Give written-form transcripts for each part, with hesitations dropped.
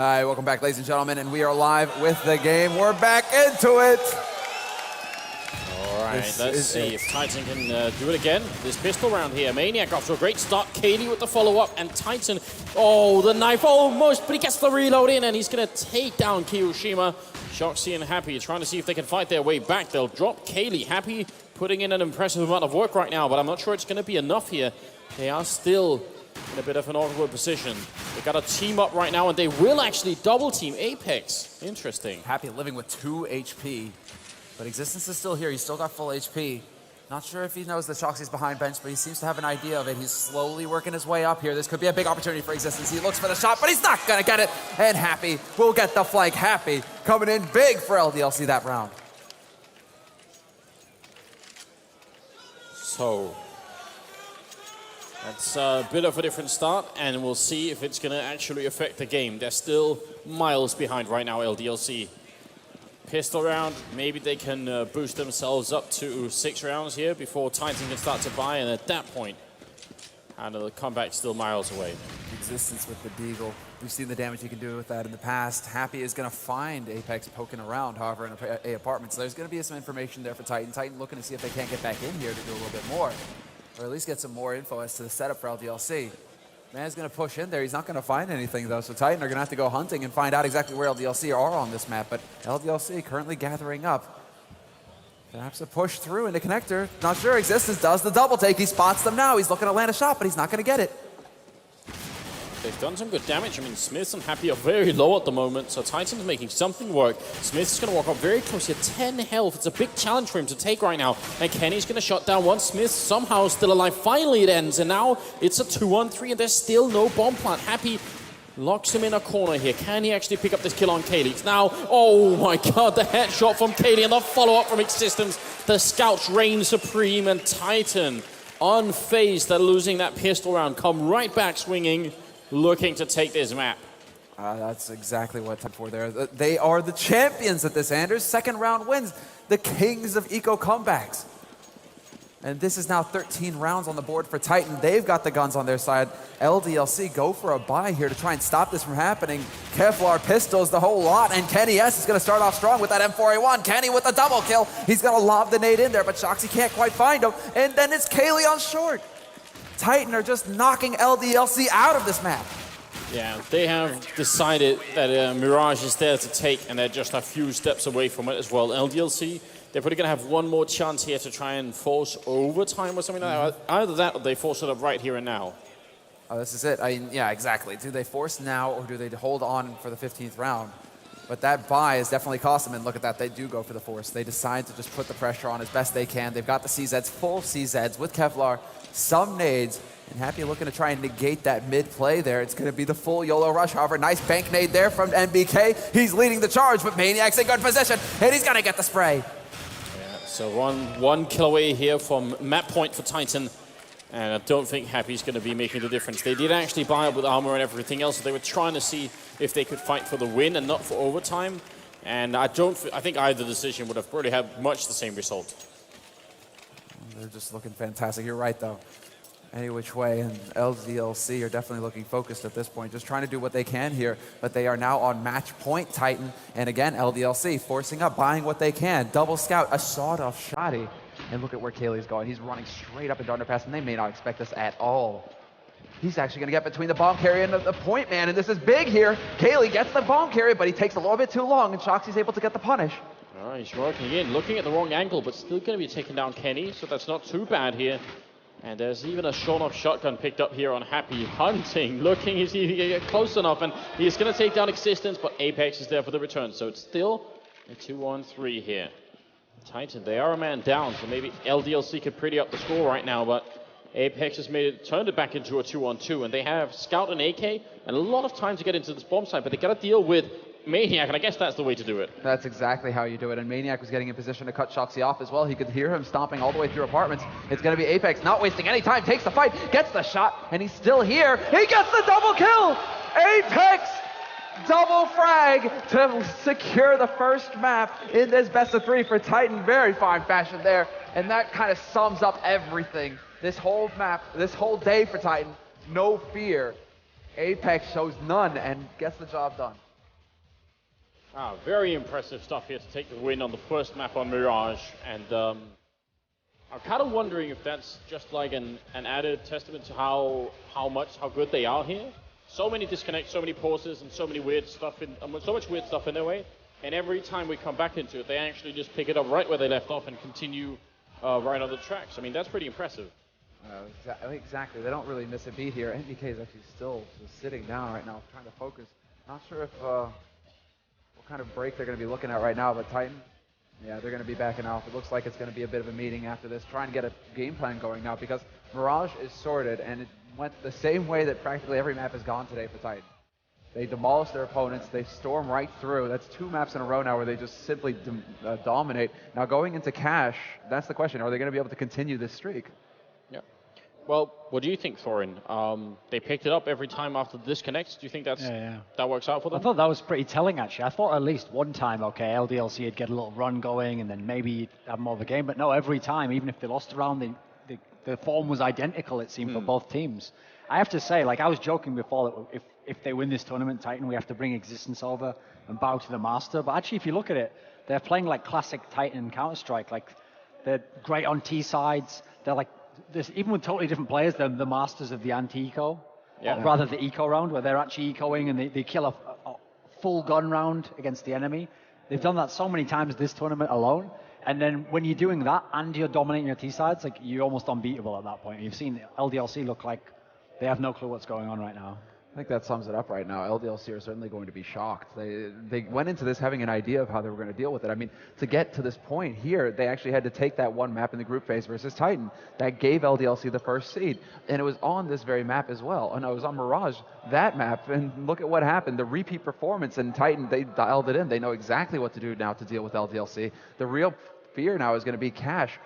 All right, welcome back, ladies and gentlemen, and we are live with the game. We're back into it. All right, let's see if Titan can do it again. This pistol round here. Maniac off to a great start. Kaylee with the follow-up, and Titan, oh, the knife almost, but he gets the reload in, and he's going to take down Kiyoshima. Shoxy and Happy trying to see if they can fight their way back. They'll drop Kaylee. Happy putting in an impressive amount of work right now, but I'm not sure it's going to be enough here. They are still in a bit of an awkward position. They got a team up right now, and they will actually double team Apex. Interesting. Happy living with 2 HP, but Existence is still here. He's still got full HP. Not sure if he knows that Shoxy's behind bench, but he seems to have an idea of it. He's slowly working his way up here. This could be a big opportunity for Existence. He looks for the shot, but he's not gonna get it. And Happy will get the flank. Happy coming in big for LDLC that round. So that's a bit of a different start, and we'll see if it's going to actually affect the game. They're still miles behind right now, LDLC. Pistol round, maybe they can boost themselves up to 6 rounds here before Titan can start to buy, and at that point, and the comeback's still miles away. Existence with the Deagle. We've seen the damage he can do with that in the past. Happy is going to find Apex poking around, however, in A apartment. So there's going to be some information there for Titan. Titan looking to see if they can't get back in here to do a little bit more, or at least get some more info as to the setup for LDLC. Man's going to push in there. He's not going to find anything, though, so Titan are going to have to go hunting and find out exactly where LDLC are on this map. But LDLC currently gathering up. Perhaps a push through into connector. Not sure. Existence does the double take. He spots them now. He's looking to land a shot, but he's not going to get it. They've done some good damage. I mean, Smith and Happy are very low at the moment, so Titan's making something work. Smith's going to walk up very close here, 10 health. It's a big challenge for him to take right now. And Kenny's going to shut down one. Smith somehow still alive. Finally it ends, and now it's a 2-on-3, and there's still no bomb plant. Happy locks him in a corner here. Can he actually pick up this kill on Kaylee? It's now, oh my god, the headshot from Kaylee and the follow-up from Existence. The scouts reign supreme, and Titan, unfazed, they're losing that pistol round, come right back swinging, looking to take this map. That's exactly what I'm for there. They are the champions at this, Anders. Second round wins. The kings of eco comebacks. And this is now 13 rounds on the board for Titan. They've got the guns on their side. LDLC go for a buy here to try and stop this from happening. Kevlar pistols the whole lot, and Kenny S is going to start off strong with that M4A1. Kenny with the double kill. He's going to lob the nade in there, but Shoxy can't quite find him. And then it's Kaylee on short. Titan are just knocking LDLC out of this map. Yeah, they have decided that Mirage is there to take, and they're just a few steps away from it as well. LDLC, they're probably going to have one more chance here to try and force overtime or something like that. Either that or they force it up right here and now. Oh, this is it. I mean, yeah, exactly. Do they force now, or do they hold on for the 15th round? But that buy has definitely cost them, and look at that, they do go for the force. They decide to just put the pressure on as best they can. They've got the CZs, full CZs with Kevlar, some nades, and Happy looking to try and negate that mid-play there. It's going to be the full YOLO rush. However, nice bank nade there from NBK. He's leading the charge, but Maniac's in good position, and he's going to get the spray. Yeah, so one kill away here from map point for Titan, and I don't think Happy's going to be making the difference. They did actually buy up with armor and everything else, so they were trying to see if they could fight for the win and not for overtime. And I think either decision would have probably had much the same result. They're just looking fantastic. You're right, though. Any which way, and LDLC are definitely looking focused at this point, just trying to do what they can here, but they are now on match point, Titan, and again, LDLC forcing up, buying what they can. Double scout, a sawed-off shotty, and look at where Kaylee's going. He's running straight up into underpass, and they may not expect this at all. He's actually going to get between the bomb carrier and the point man, and this is big here. Kaylee gets the bomb carrier, but he takes a little bit too long, and Shoxy's able to get the punish. Oh, he's working in, looking at the wrong angle, but still going to be taking down Kenny, so that's not too bad here. And there's even a short-off shotgun picked up here on Happy. Hunting, looking, is he get close enough, and he's going to take down Existence, but Apex is there for the return, so it's still a 2-on-3 here. Titan, they are a man down, so maybe LDLC could pretty up the score right now, but Apex has turned it back into a 2-on-2, and they have Scout and AK, and a lot of time to get into this bomb site, but they got to deal with Maniac, and I guess that's the way to do it. That's exactly how you do it, and Maniac was getting in position to cut Shoxy off as well. He could hear him stomping all the way through apartments. It's going to be Apex, not wasting any time, takes the fight, gets the shot, and he's still here. He gets the double kill! Apex! Double frag to secure the first map in this best of 3 for Titan. Very fine fashion there, and that kind of sums up everything. This whole map, this whole day for Titan, no fear. Apex shows none and gets the job done. Very impressive stuff here to take the win on the first map on Mirage. And I'm kind of wondering if that's just like an added testament to how good they are here. So many disconnects, so many pauses, and so many weird stuff so much weird stuff in their way. And every time we come back into it, they actually just pick it up right where they left off and continue right on the tracks. I mean, that's pretty impressive. Exactly. They don't really miss a beat here. NBK is actually still just sitting down right now, trying to focus. Not sure if what kind of break they're going to be looking at right now, but Titan, yeah, they're going to be backing off. It looks like it's going to be a bit of a meeting after this, trying to get a game plan going now, because Mirage is sorted, and it went the same way that practically every map has gone today for Titan. They demolish their opponents, they storm right through. That's 2 maps in a row now where they just simply dominate. Now going into Cash, that's the question. Are they going to be able to continue this streak? Yeah. Well, what do you think, Thorin? They picked it up every time after the disconnects. Do you think that works out for them? I thought that was pretty telling, actually. I thought at least one time, okay, LDLC would get a little run going and then maybe have more of a game. But no, every time, even if they lost a round, the form was identical, it seemed, for both teams. I have to say, like I was joking before, that if they win this tournament, Titan, we have to bring Existence over and bow to the Master. But actually, if you look at it, they're playing like classic Titan Counter-Strike. Like, they're great on T-sides. They're like, even with totally different players, they're the masters of the anti-eco. Yeah. Or rather, the eco round, where they're actually ecoing and they kill a full gun round against the enemy. They've done that so many times this tournament alone. And then when you're doing that and you're dominating your T-sides, like, you're almost unbeatable at that point. You've seen LDLC look like they have no clue what's going on right now. I think that sums it up right now. LDLC are certainly going to be shocked. They went into this having an idea of how they were going to deal with it. I mean, to get to this point here, they actually had to take that one map in the group phase versus Titan. That gave LDLC the first seed. And it was on this very map as well. Oh no, it was on Mirage, that map. And look at what happened. The repeat performance, and Titan, they dialed it in. They know exactly what to do now to deal with LDLC. The real fear now is going to be Cash.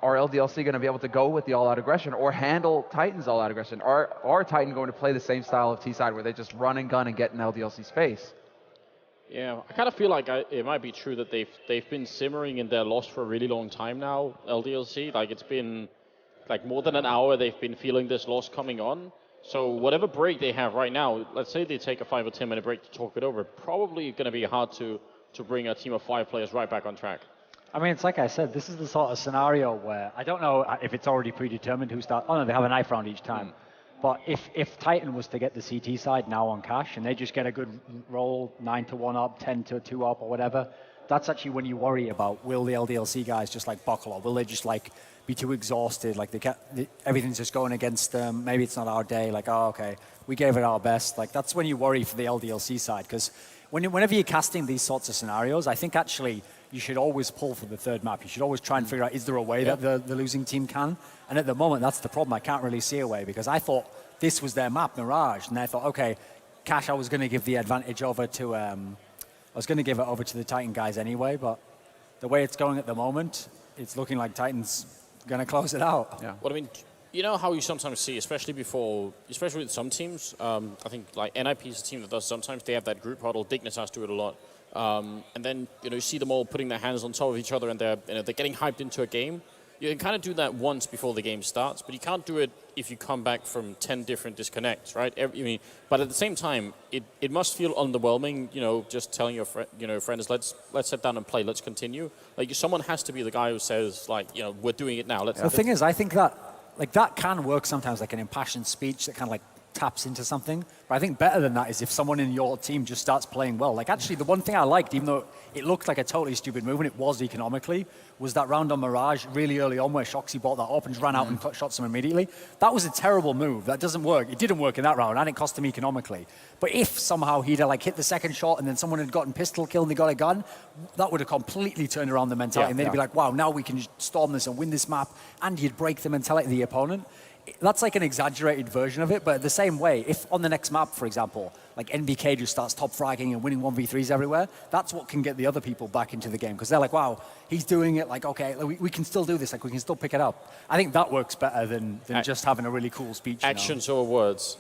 Are LDLC going to be able to go with the all-out aggression or handle Titan's all-out aggression? Are Titan going to play the same style of T-side where they just run and gun and get in LDLC's face? Yeah, I kind of feel like it might be true that they've been simmering in their loss for a really long time now, LDLC. Like, it's been like more than an hour they've been feeling this loss coming on. So whatever break they have right now, let's say they take a 5 or 10 minute break to talk it over, probably going to be hard to bring a team of 5 players right back on track. I mean, it's like I said, this is the sort of scenario where I don't know if it's already predetermined who starts. Oh no, they have a knife round each time. But if Titan was to get the CT side now on Cash and they just get a good roll, 9-1 up, 10-2 up or whatever, that's actually when you worry about, will the LDLC guys just like buckle, or will they just like be too exhausted, like everything's just going against them, maybe it's not our day, like, oh okay, we gave it our best. Like, that's when you worry for the LDLC side, because whenever you're casting these sorts of scenarios, I think actually you should always pull for the third map. You should always try and figure out, is there a way that the losing team can? And at the moment, that's the problem. I can't really see a way, because I thought this was their map, Mirage, and I thought, okay, Cash, I was going to give the advantage over to, I was going to give it over to the Titan guys anyway, but the way it's going at the moment, it's looking like Titan's going to close it out. Yeah. Well, I mean, you know how you sometimes see, especially with some teams, I think like NIP is a team that does sometimes, they have that group huddle, Dignitas do it a lot. And then, you see them all putting their hands on top of each other and they're getting hyped into a game. You can kind of do that once before the game starts, but you can't do it if you come back from 10 different disconnects, right? But at the same time, it must feel underwhelming, just telling your friends, let's sit down and play, let's continue. Like, someone has to be the guy who says, like, we're doing it now. The thing is, I think that can work sometimes, like an impassioned speech that kind of like taps into something. But I think better than that is if someone in your team just starts playing well. Like, actually, the one thing I liked, even though it looked like a totally stupid move, and it was economically, was that round on Mirage really early on where Shoxy bought that up and just ran out and shot him immediately. That was a terrible move. That doesn't work. It didn't work in that round, and it cost him economically. But if somehow he'd like hit the second shot and then someone had gotten pistol killed and they got a gun, that would have completely turned around the mentality. And they'd be like, wow, now we can storm this and win this map, and you'd break the mentality of the opponent. That's like an exaggerated version of it, but the same way, if on the next map, for example, like NBK just starts top fragging and winning 1v3s everywhere, that's what can get the other people back into the game, because they're like, wow, he's doing it, like, okay, we can still do this, like, we can still pick it up. I think that works better than just having a really cool speech. Actions over words.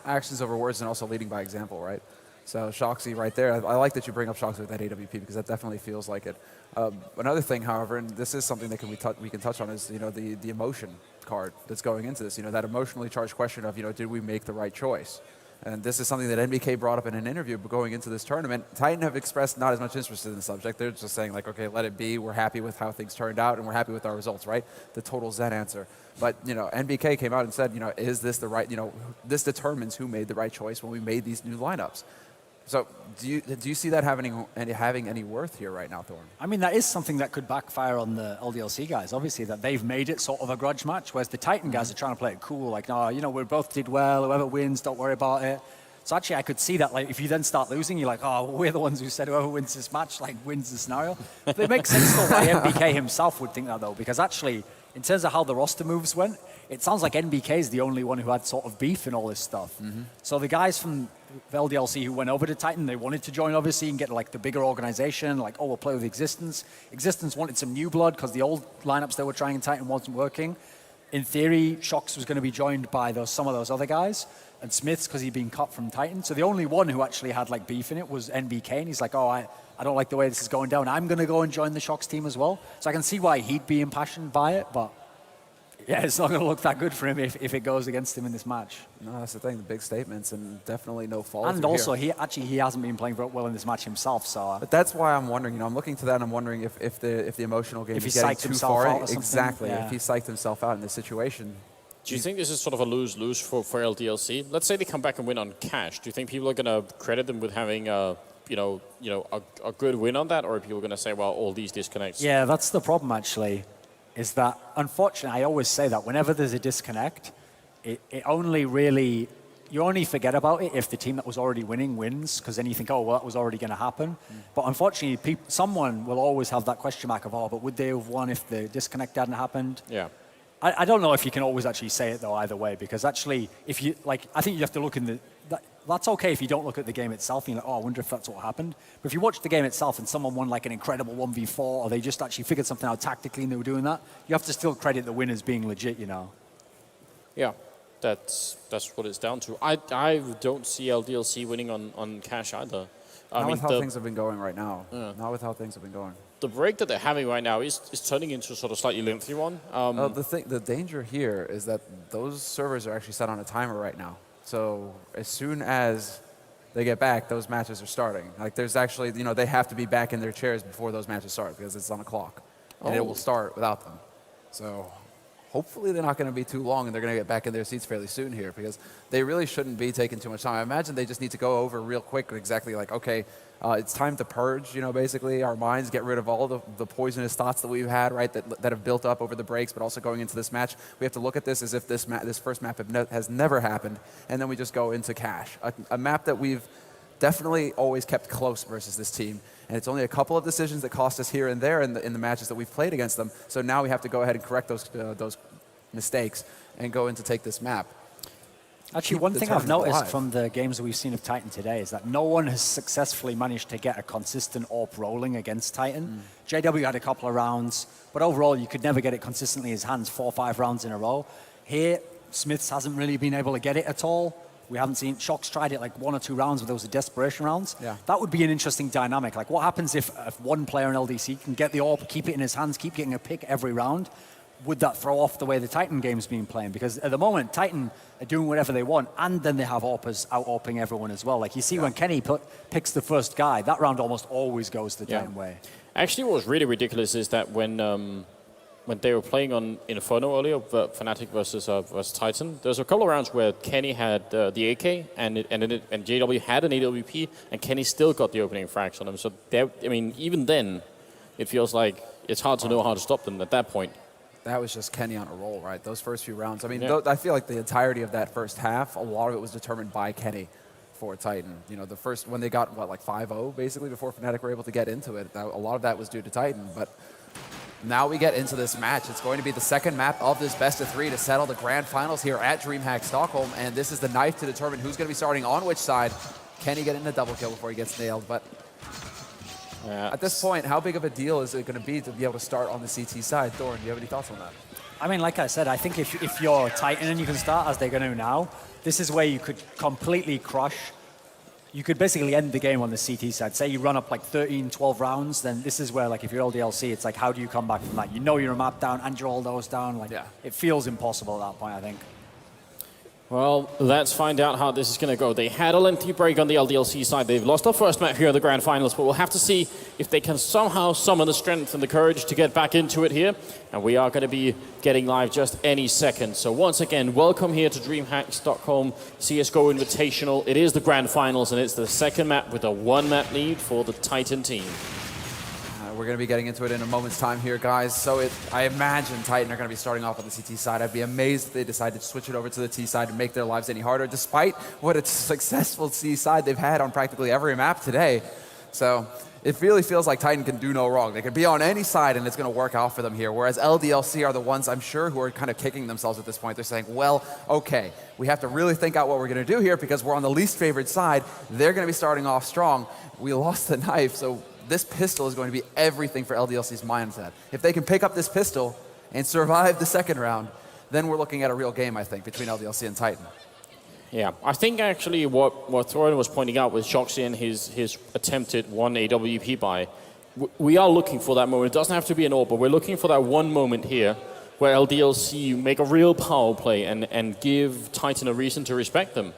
Actions over words, and also leading by example, right? So Shoxy right there, I like that you bring up Shoxy with that AWP, because that definitely feels like it. Another thing, however, and this is something that we can touch on, is the emotion card that's going into this. That emotionally charged question of did we make the right choice? and this is something that NBK brought up in an interview going into this tournament, Titan have expressed not as much interest in the subject. They're just saying like, okay, let it be. We're happy with how things turned out, and we're happy with our results, right? The total Zen answer. But, you know, NBK came out and said, you know, is this the right, you know, this determines who made the right choice when we made these new lineups. So do you see that having any worth here right now, Thorn? I mean, that is something that could backfire on the LDLC guys, obviously, that they've made it sort of a grudge match, whereas the Titan guys are trying to play it cool, like, no, you know, we both did well, whoever wins, don't worry about it. So actually, I could see that, like, if you then start losing, you're like, oh, we're the ones who said whoever wins this match, like, wins the scenario. But it makes sense, though, why NBK himself would think that, though, because actually, in terms of how the roster moves went, it sounds like NBK is the only one who had sort of beef in all this stuff. So the guys from LDLC who went over to Titan, they wanted to join, obviously, and get, like, the bigger organization, like, oh, we'll play with Existence. Existence wanted some new blood because the old lineups they were trying in Titan wasn't working. In theory, Shox was going to be joined by some of those other guys, and Smiths because he'd been cut from Titan. So the only one who actually had, like, beef in it was NBK, and he's like, oh, I don't like the way this is going down. I'm going to go and join the Shox team as well. So I can see why he'd be impassioned by it, but yeah, it's not going to look that good for him if it goes against him in this match. No, that's the thing, the big statements, and definitely no fault. And also, he hasn't been playing very well in this match himself, so... But that's why I'm wondering, you know, I'm looking to that and I'm wondering if the emotional game is getting too far. Exactly, yeah. If he psyched himself out in this situation. Do you think this is sort of a lose-lose for LDLC? Let's say they come back and win on cash. Do you think people are going to credit them with having a good win on that, or are people going to say, well, all these disconnects? Yeah, that's the problem, actually, is that, unfortunately, I always say that whenever there's a disconnect, it only really, you only forget about it if the team that was already winning wins, because then you think, oh, well, that was already going to happen. But unfortunately, someone will always have that question mark of, oh, but would they have won if the disconnect hadn't happened? Yeah. I don't know if you can always actually say it, though, either way, because actually, if you, like, I think you have to look in the, that's okay if you don't look at the game itself and you're like, oh, I wonder if that's what happened. But if you watch the game itself and someone won like an incredible 1v4 or they just actually figured something out tactically and they were doing that, you have to still credit the win as being legit, you know. Yeah, that's what it's down to. I don't see LDLC winning on cash either. Not with how things have been going right now. Yeah. Not with how things have been going. The break that they're having right now is turning into a sort of slightly lengthy one. The danger here is that those servers are actually set on a timer right now. So as soon as they get back, those matches are starting. Like there's actually, you know, they have to be back in their chairs before those matches start because it's on a clock. And it will start without them. So hopefully they're not going to be too long and they're going to get back in their seats fairly soon here because they really shouldn't be taking too much time. I imagine they just need to go over real quick exactly like, okay, it's time to purge, you know, basically our minds, get rid of all the poisonous thoughts that we've had, right, that have built up over the breaks, but also going into this match. We have to look at this as if this first map has never happened, and then we just go into cash. A map that we've definitely always kept close versus this team, and it's only a couple of decisions that cost us here and there in the matches that we've played against them, so now we have to go ahead and correct those mistakes and go in to take this map. Actually, one thing I've noticed from the games that we've seen of Titan today is that no one has successfully managed to get a consistent AWP rolling against Titan. JW had a couple of rounds, but overall you could never get it consistently in his hands 4 or 5 rounds in a row. Here, Smiths hasn't really been able to get it at all. We haven't seen, Shox tried it like 1 or 2 rounds, but those are desperation rounds. Yeah. That would be an interesting dynamic. Like what happens if one player in LDC can get the AWP, keep it in his hands, keep getting a pick every round? Would that throw off the way the Titan game's been playing? Because at the moment, Titan are doing whatever they want, and then they have AWPers out-AWPing everyone as well. Like you see when Kenny picks the first guy, that round almost always goes the Titan way. Actually, what was really ridiculous is that when they were playing on Inferno earlier, Fnatic versus Titan, there was a couple of rounds where Kenny had the AK and JW had an AWP, and Kenny still got the opening frags on him. So I mean, even then, it feels like it's hard to know how to stop them at that point. That was just Kenny on a roll, right? Those first few rounds. I mean, I feel like the entirety of that first half, a lot of it was determined by Kenny for Titan. You know, the first, when they got, what, like 5-0, basically, before Fnatic were able to get into it, a lot of that was due to Titan. But now we get into this match. It's going to be the second map of this best-of-3 to settle the grand finals here at DreamHack Stockholm. And this is the knife to determine who's going to be starting on which side. Kenny getting a double kill before he gets nailed, but at this point, how big of a deal is it going to be able to start on the CT side? Thorn, do you have any thoughts on that? I mean, like I said, I think if you're Titan and you can start as they're going to now, this is where you could completely crush. You could basically end the game on the CT side. Say you run up like 13, 12 rounds, then this is where, like, if you're LDLC, it's like, how do you come back from that? You know you're a map down and you're all those down. Like, it feels impossible at that point, I think. Well, let's find out how this is going to go. They had a lengthy break on the LDLC side. They've lost their first map here in the Grand Finals, but we'll have to see if they can somehow summon the strength and the courage to get back into it here. And we are going to be getting live just any second. So once again, welcome here to DreamHack Stockholm CSGO Invitational. It is the Grand Finals, and it's the second map with a one-map lead for the Titan team. We're going to be getting into it in a moment's time here, guys. So I imagine Titan are going to be starting off on the CT side. I'd be amazed if they decided to switch it over to the T side and make their lives any harder, despite what a successful C side they've had on practically every map today. So it really feels like Titan can do no wrong. They can be on any side and it's going to work out for them here, whereas LDLC are the ones, I'm sure, who are kind of kicking themselves at this point. They're saying, well, okay, we have to really think out what we're going to do here because we're on the least favored side. They're going to be starting off strong. We lost the knife, so this pistol is going to be everything for LDLC's mindset. If they can pick up this pistol and survive the second round, then we're looking at a real game, I think, between LDLC and Titan. Yeah, I think actually what Thorin was pointing out with Shoxy and his attempted one AWP buy, we are looking for that moment. It doesn't have to be an AWP, but we're looking for that one moment here where LDLC make a real power play and give Titan a reason to respect them.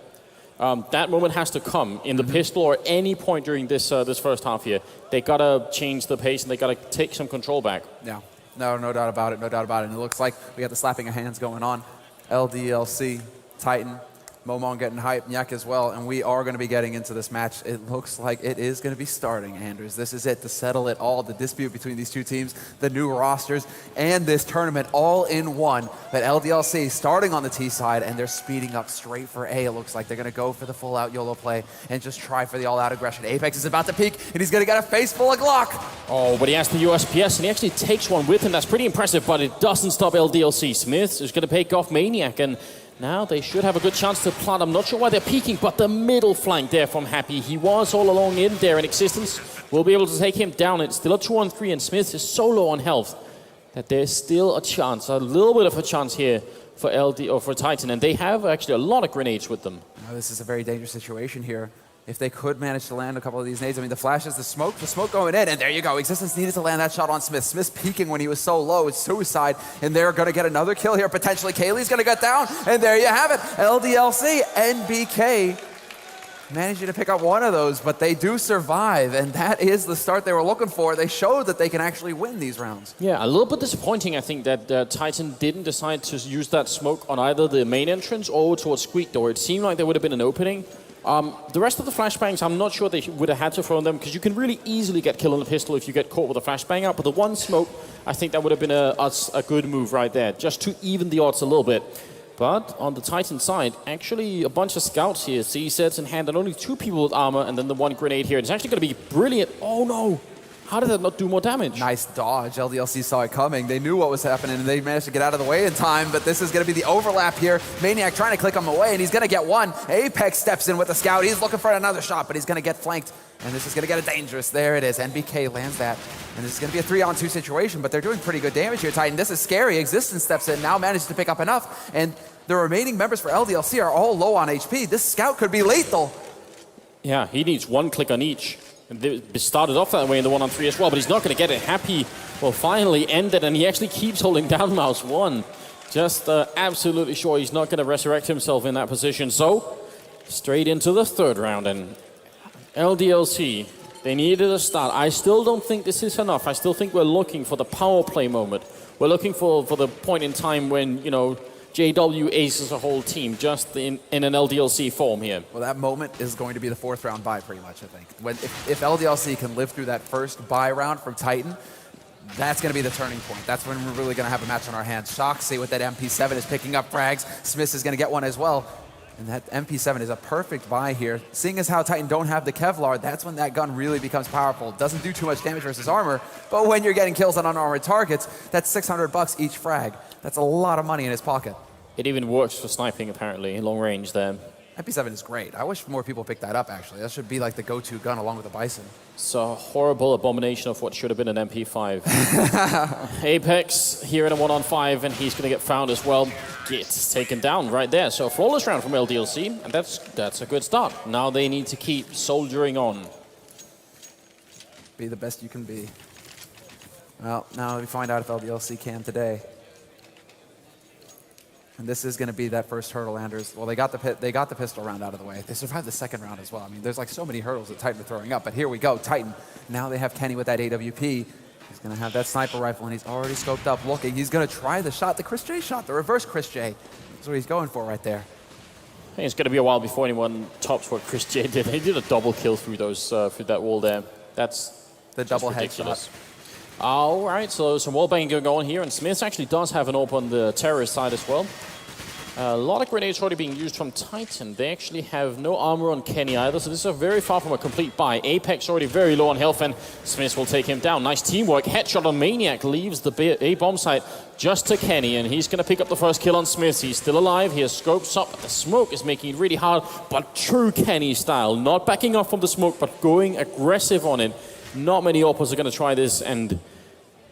That moment has to come in the pistol or any point during this this first half here. They gotta change the pace and they gotta take some control back. Yeah, no doubt about it, no doubt about it. And it looks like we got the slapping of hands going on. LDLC, Titan, Momon getting hyped, Nyek as well, and we are going to be getting into this match. It looks like it is going to be starting, Anders. This is it to settle it all, the dispute between these two teams, the new rosters, and this tournament all in one. But LDLC starting on the T side, and they're speeding up straight for A. It looks like they're going to go for the full-out YOLO play and just try for the all-out aggression. Apex is about to peek, and he's going to get a face full of Glock. Oh, but he has the USPS, and he actually takes one with him. That's pretty impressive, but it doesn't stop LDLC. Smith is going to pick off Maniac, and now they should have a good chance to plant. I'm not sure why they're peeking, but the middle flank there from Happy. He was all along in there in existence. We'll be able to take him down. It's still a 2-on-3, and Smith is so low on health that there's still a chance, a little bit of a chance here for LD or for Titan, and they have actually a lot of grenades with them. Now, this is a very dangerous situation here. If they could manage to land a couple of these nades, I mean, the flashes, the smoke going in, and there you go. Existence needed to land that shot on Smith. Smith's peeking when he was so low. It's suicide, and they're going to get another kill here, potentially. Kaylee's going to get down, and there you have it. LDLC, NBK managing to pick up one of those, but they do survive, and that is the start they were looking for. They showed that they can actually win these rounds. Yeah, a little bit disappointing, I think, that Titan didn't decide to use that smoke on either the main entrance or towards Squeak Door. It seemed like there would have been an opening. The rest of the flashbangs, I'm not sure they would have had to throw them because you can really easily get killed on the pistol if you get caught with a flashbang out. But the one smoke, I think that would have been a good move right there, just to even the odds a little bit. But on the Titan side, actually a bunch of scouts here, C sets in hand, and only 2 people with armor, and then the one grenade here. It's actually going to be brilliant. Oh no! How did that not do more damage? Nice dodge. LDLC saw it coming. They knew what was happening, and they managed to get out of the way in time, but this is going to be the overlap here. Maniac trying to click him away, and he's going to get one. Apex steps in with the scout. He's looking for another shot, but he's going to get flanked, and this is going to get it dangerous. There it is. NBK lands that, and this is going to be a 3-on-2 situation, but they're doing pretty good damage here, Titan. This is scary. Existence steps in, now manages to pick up enough, and the remaining members for LDLC are all low on HP. This scout could be lethal. Yeah, he needs one click on each. They started off that way in the 1-on-3 as well, but he's not going to get it. Happy will finally end it, and he actually keeps holding down mouse 1. Just absolutely sure he's not going to resurrect himself in that position. So, straight into the third round, and LDLC, they needed a start. I still don't think this is enough. I still think we're looking for the power play moment. We're looking for the point in time when, you know, JW aces a whole team just in an LDLC form here. Well, that moment is going to be the 4th round bye, pretty much, I think. If LDLC can live through that first bye round from Titan, that's going to be the turning point. That's when we're really going to have a match on our hands. Shoxy with that MP7 is picking up frags. Smith is going to get one as well. And that MP7 is a perfect buy here. Seeing as how Titan don't have the Kevlar, that's when that gun really becomes powerful. Doesn't do too much damage versus armor, but when you're getting kills on unarmored targets, that's $600 each frag. That's a lot of money in his pocket. It even works for sniping, apparently, in long range there. MP7 is great. I wish more people picked that up, actually. That should be like the go-to gun along with the Bison. It's a horrible abomination of what should have been an MP5. Apex here in a 1-on-5, and he's going to get found as well. Gets taken down right there. So a flawless round from LDLC, and that's a good start. Now they need to keep soldiering on. Be the best you can be. Well, now we find out if LDLC can today. And this is going to be that first hurdle, Anders. Well, they got the pistol round out of the way. They survived the second round as well. I mean, there's like so many hurdles that Titan are throwing up. But here we go, Titan. Now they have Kenny with that AWP. He's going to have that sniper rifle, and he's already scoped up, looking. He's going to try the shot, the Chris J shot, the reverse Chris J. That's what he's going for right there. I think it's going to be a while before anyone tops what Chris J did. He did a double kill through those through that wall there. That's the double ridiculous. headshot. All right, so some wall banging going on here, and Smith actually does have an AWP on the terrorist side as well. A lot of grenades already being used from Titan. They actually have no armor on Kenny either, so this is very far from a complete buy. Apex already very low on health, and Smith will take him down. Nice teamwork. Headshot on Maniac leaves the A-bomb site just to Kenny, and he's going to pick up the first kill on Smith. He's still alive. He has scopes up, but the smoke is making it really hard, but true Kenny style. Not backing off from the smoke, but going aggressive on it. Not many AWPers are going to try this, and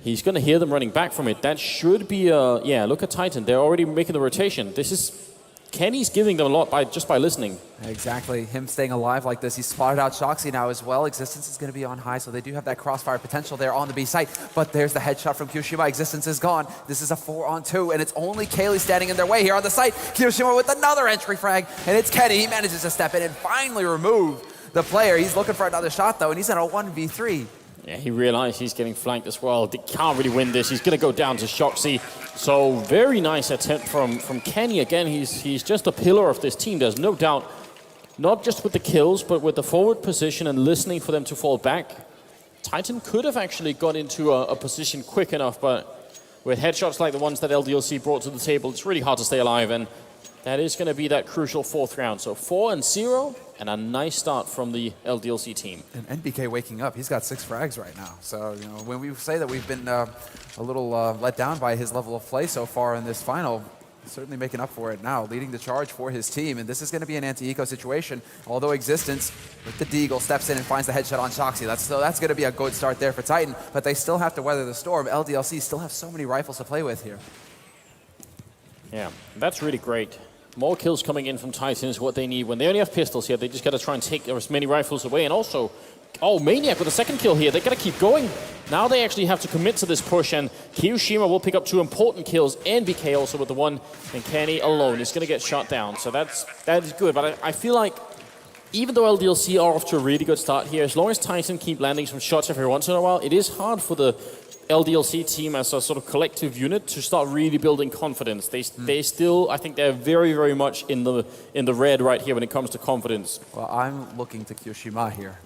he's going to hear them running back from it. That should be a... Yeah, look at Titan. They're already making the rotation. This is... Kenny's giving them a lot just by listening. Exactly. Him staying alive like this. He's spotted out Shoxy now as well. Existence is going to be on high, so they do have that crossfire potential there on the B site. But there's the headshot from Kyoshima. Existence is gone. This is a 4-on-2, and it's only Kaylee standing in their way here on the site. Kyoshima with another entry frag, and it's Kenny. He manages to step in and finally remove the player. He's looking for another shot, though, and he's in a 1v3. Yeah, he realized he's getting flanked as well. They can't really win this. He's going to go down to Shoxy. So very nice attempt from Kenny. Again, he's just a pillar of this team. There's no doubt, not just with the kills, but with the forward position and listening for them to fall back. Titan could have actually got into a position quick enough, but with headshots like the ones that LDLC brought to the table, it's really hard to stay alive, and that is going to be that crucial fourth round. So 4-0, and a nice start from the LDLC team. And NBK waking up. He's got 6 frags right now. So, you know, when we say that we've been a little let down by his level of play so far in this final, he's certainly making up for it now, leading the charge for his team. And this is going to be an anti-eco situation, although Existence with the Deagle steps in and finds the headshot on Shoxy. That's going to be a good start there for Titan, but they still have to weather the storm. LDLC still have so many rifles to play with here. Yeah, that's really great. More kills coming in from Titan is what they need. When they only have pistols here, they just got to try and take as many rifles away. And also, oh, Maniac with a second kill here. They got to keep going. Now they actually have to commit to this push, and Kyoshima will pick up 2 important kills, and BK also with the one, and Kenny alone is going to get shot down. So that is good, but I feel like even though LDLC are off to a really good start here, as long as Titan keep landing some shots every once in a while, it is hard for the LDLC team as a sort of collective unit to start really building confidence. They still, I think they're very, very much in the red right here when it comes to confidence. Well, I'm looking to Kyoshima here.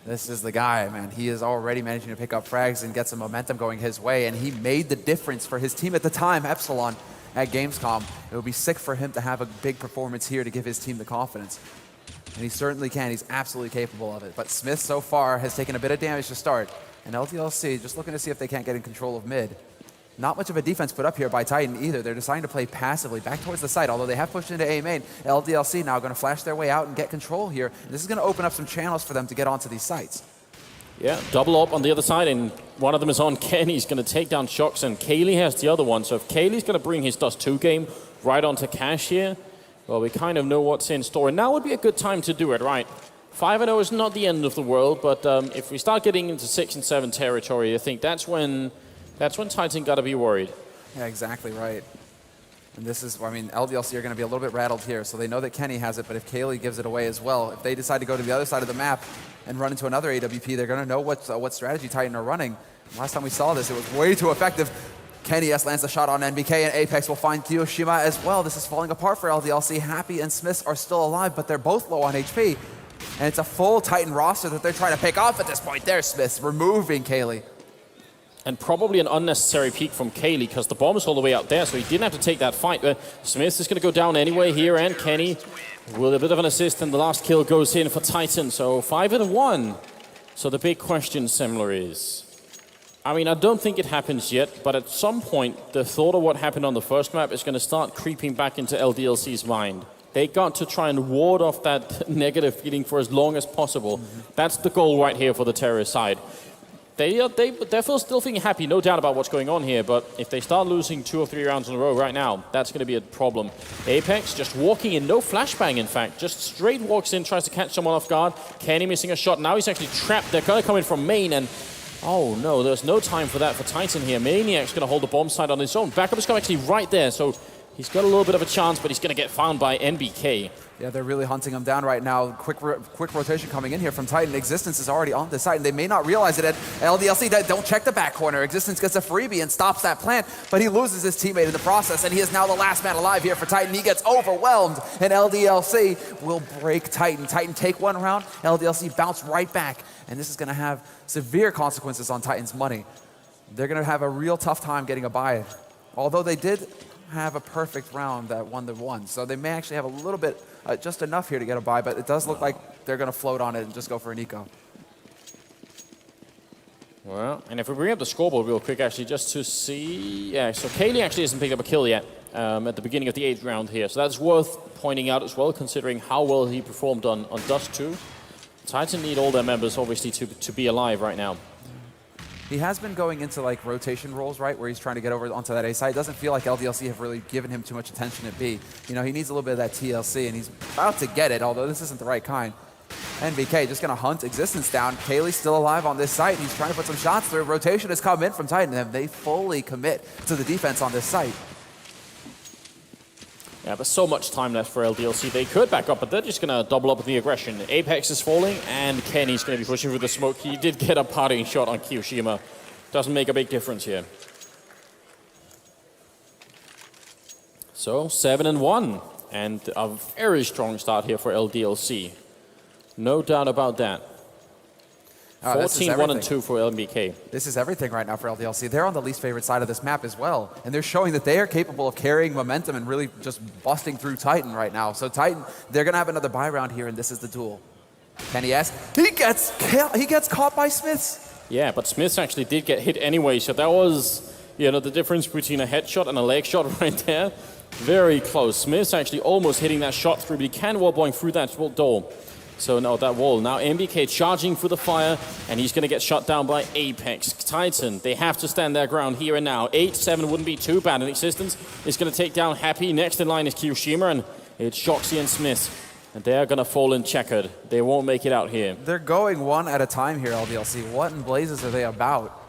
This is the guy, man. He is already managing to pick up frags and get some momentum going his way, and he made the difference for his team at the time, Epsilon, at Gamescom. It would be sick for him to have a big performance here to give his team the confidence. And he certainly can. He's absolutely capable of it. But Smith so far has taken a bit of damage to start. And LDLC just looking to see if they can't get in control of mid. Not much of a defense put up here by Titan either. They're deciding to play passively back towards the site, although they have pushed into A main. LDLC now going to flash their way out and get control here. This is going to open up some channels for them to get onto these sites. Yeah, double up on the other side, and one of them is on Kenny. He's going to take down Shox, and Kaylee has the other one. So if Kaylee's going to bring his Dust 2 game right onto Cash here, well, we kind of know what's in store. And now would be a good time to do it, right? 5-0 is not the end of the world, but if we start getting into 6 and 7 territory, I think that's when Titan got to be worried. Yeah, exactly right. And this is, I mean, LDLC are going to be a little bit rattled here, so they know that Kenny has it, but if Kaylee gives it away as well, if they decide to go to the other side of the map and run into another AWP, they're going to know what strategy Titan are running. Last time we saw this, it was way too effective. Kenny lands the shot on NBK, and Apex will find Kyoshima as well. This is falling apart for LDLC. Happy and Smiths are still alive, but they're both low on HP. And it's a full Titan roster that they're trying to pick off at this point. There's Smiths removing Kaylee. And probably an unnecessary peek from Kaylee because the bomb is all the way out there, so he didn't have to take that fight. But Smith is going to go down anyway here, and Kenny with a bit of an assist, and the last kill goes in for Titan. So 5-1. So the big question, Semler, is... I mean, I don't think it happens yet, but at some point, the thought of what happened on the first map is going to start creeping back into LDLC's mind. They got to try and ward off that negative feeling for as long as possible. That's the goal right here for the terrorist side. They're still feeling happy, no doubt about what's going on here, but if they start losing 2 or 3 rounds in a row right now, that's going to be a problem. Apex just walking in, no flashbang in fact, just straight walks in, tries to catch someone off guard. Kenny missing a shot, now he's actually trapped. They're going to come in from main, and oh no, there's no time for that for Titan here. Maniac's going to hold the bomb site on his own. Backup is actually right there, so He's got a little bit of a chance, but he's going to get found by NBK. Yeah, they're really hunting him down right now. Quick rotation coming in here from Titan. Existence is already on the side, and they may not realize it. At LDLC, don't check the back corner. Existence gets a freebie and stops that plant, but he loses his teammate in the process, and he is now the last man alive here for Titan. He gets overwhelmed, and LDLC will break Titan. Titan take one round, LDLC bounce right back, and this is going to have severe consequences on Titan's money. They're going to have a real tough time getting a bye, although they did have a perfect round that 1-1, so they may actually have a little bit, just enough here to get a bye, but it does look like they're going to float on it and just go for an eco. Well, and if we bring up the scoreboard real quick, actually, just to see, yeah, so Kaylee actually hasn't picked up a kill yet at the beginning of the 8th round here, so that's worth pointing out as well, considering how well he performed on Dust 2. Titan need all their members, obviously, to be alive right now. He has been going into like rotation roles, right, where he's trying to get over onto that A side. It doesn't feel like LDLC have really given him too much attention at B. You know, he needs a little bit of that TLC, and he's about to get it, although this isn't the right kind. NBK just going to hunt Existence down. Kaylee's still alive on this site. He's trying to put some shots through. Rotation has come in from Titan, and they fully commit to the defense on this site. Yeah, there's so much time left for LDLC. They could back up, but they're just going to double up with the aggression. Apex is falling, and Kenny's going to be pushing through the smoke. He did get a parting shot on Kiyoshima. Doesn't make a big difference here. So, 7-1, and a very strong start here for LDLC. No doubt about that. 14-1-2 for LMBK. This is everything right now for LDLC. They're on the least favorite side of this map as well, and they're showing that they are capable of carrying momentum and really just busting through Titan right now. So Titan, they're going to have another buy round here, and this is the duel. Kenny S, he gets caught by Smiths. Yeah, but Smiths actually did get hit anyway, so that was, you know, the difference between a headshot and a leg shot right there. Very close. Smiths actually almost hitting that shot through, but he can wall blowing through that door. So no, that wall. Now MBK charging for the fire, and he's going to get shot down by Apex. Titan, they have to stand their ground here and now. 8-7 wouldn't be too bad. And Existence is going to take down Happy. Next in line is Kiyoshima, and it's Shoxy and Smith. And they're going to fall in checkered. They won't make it out here. They're going one at a time here, LDLC. What in blazes are they about?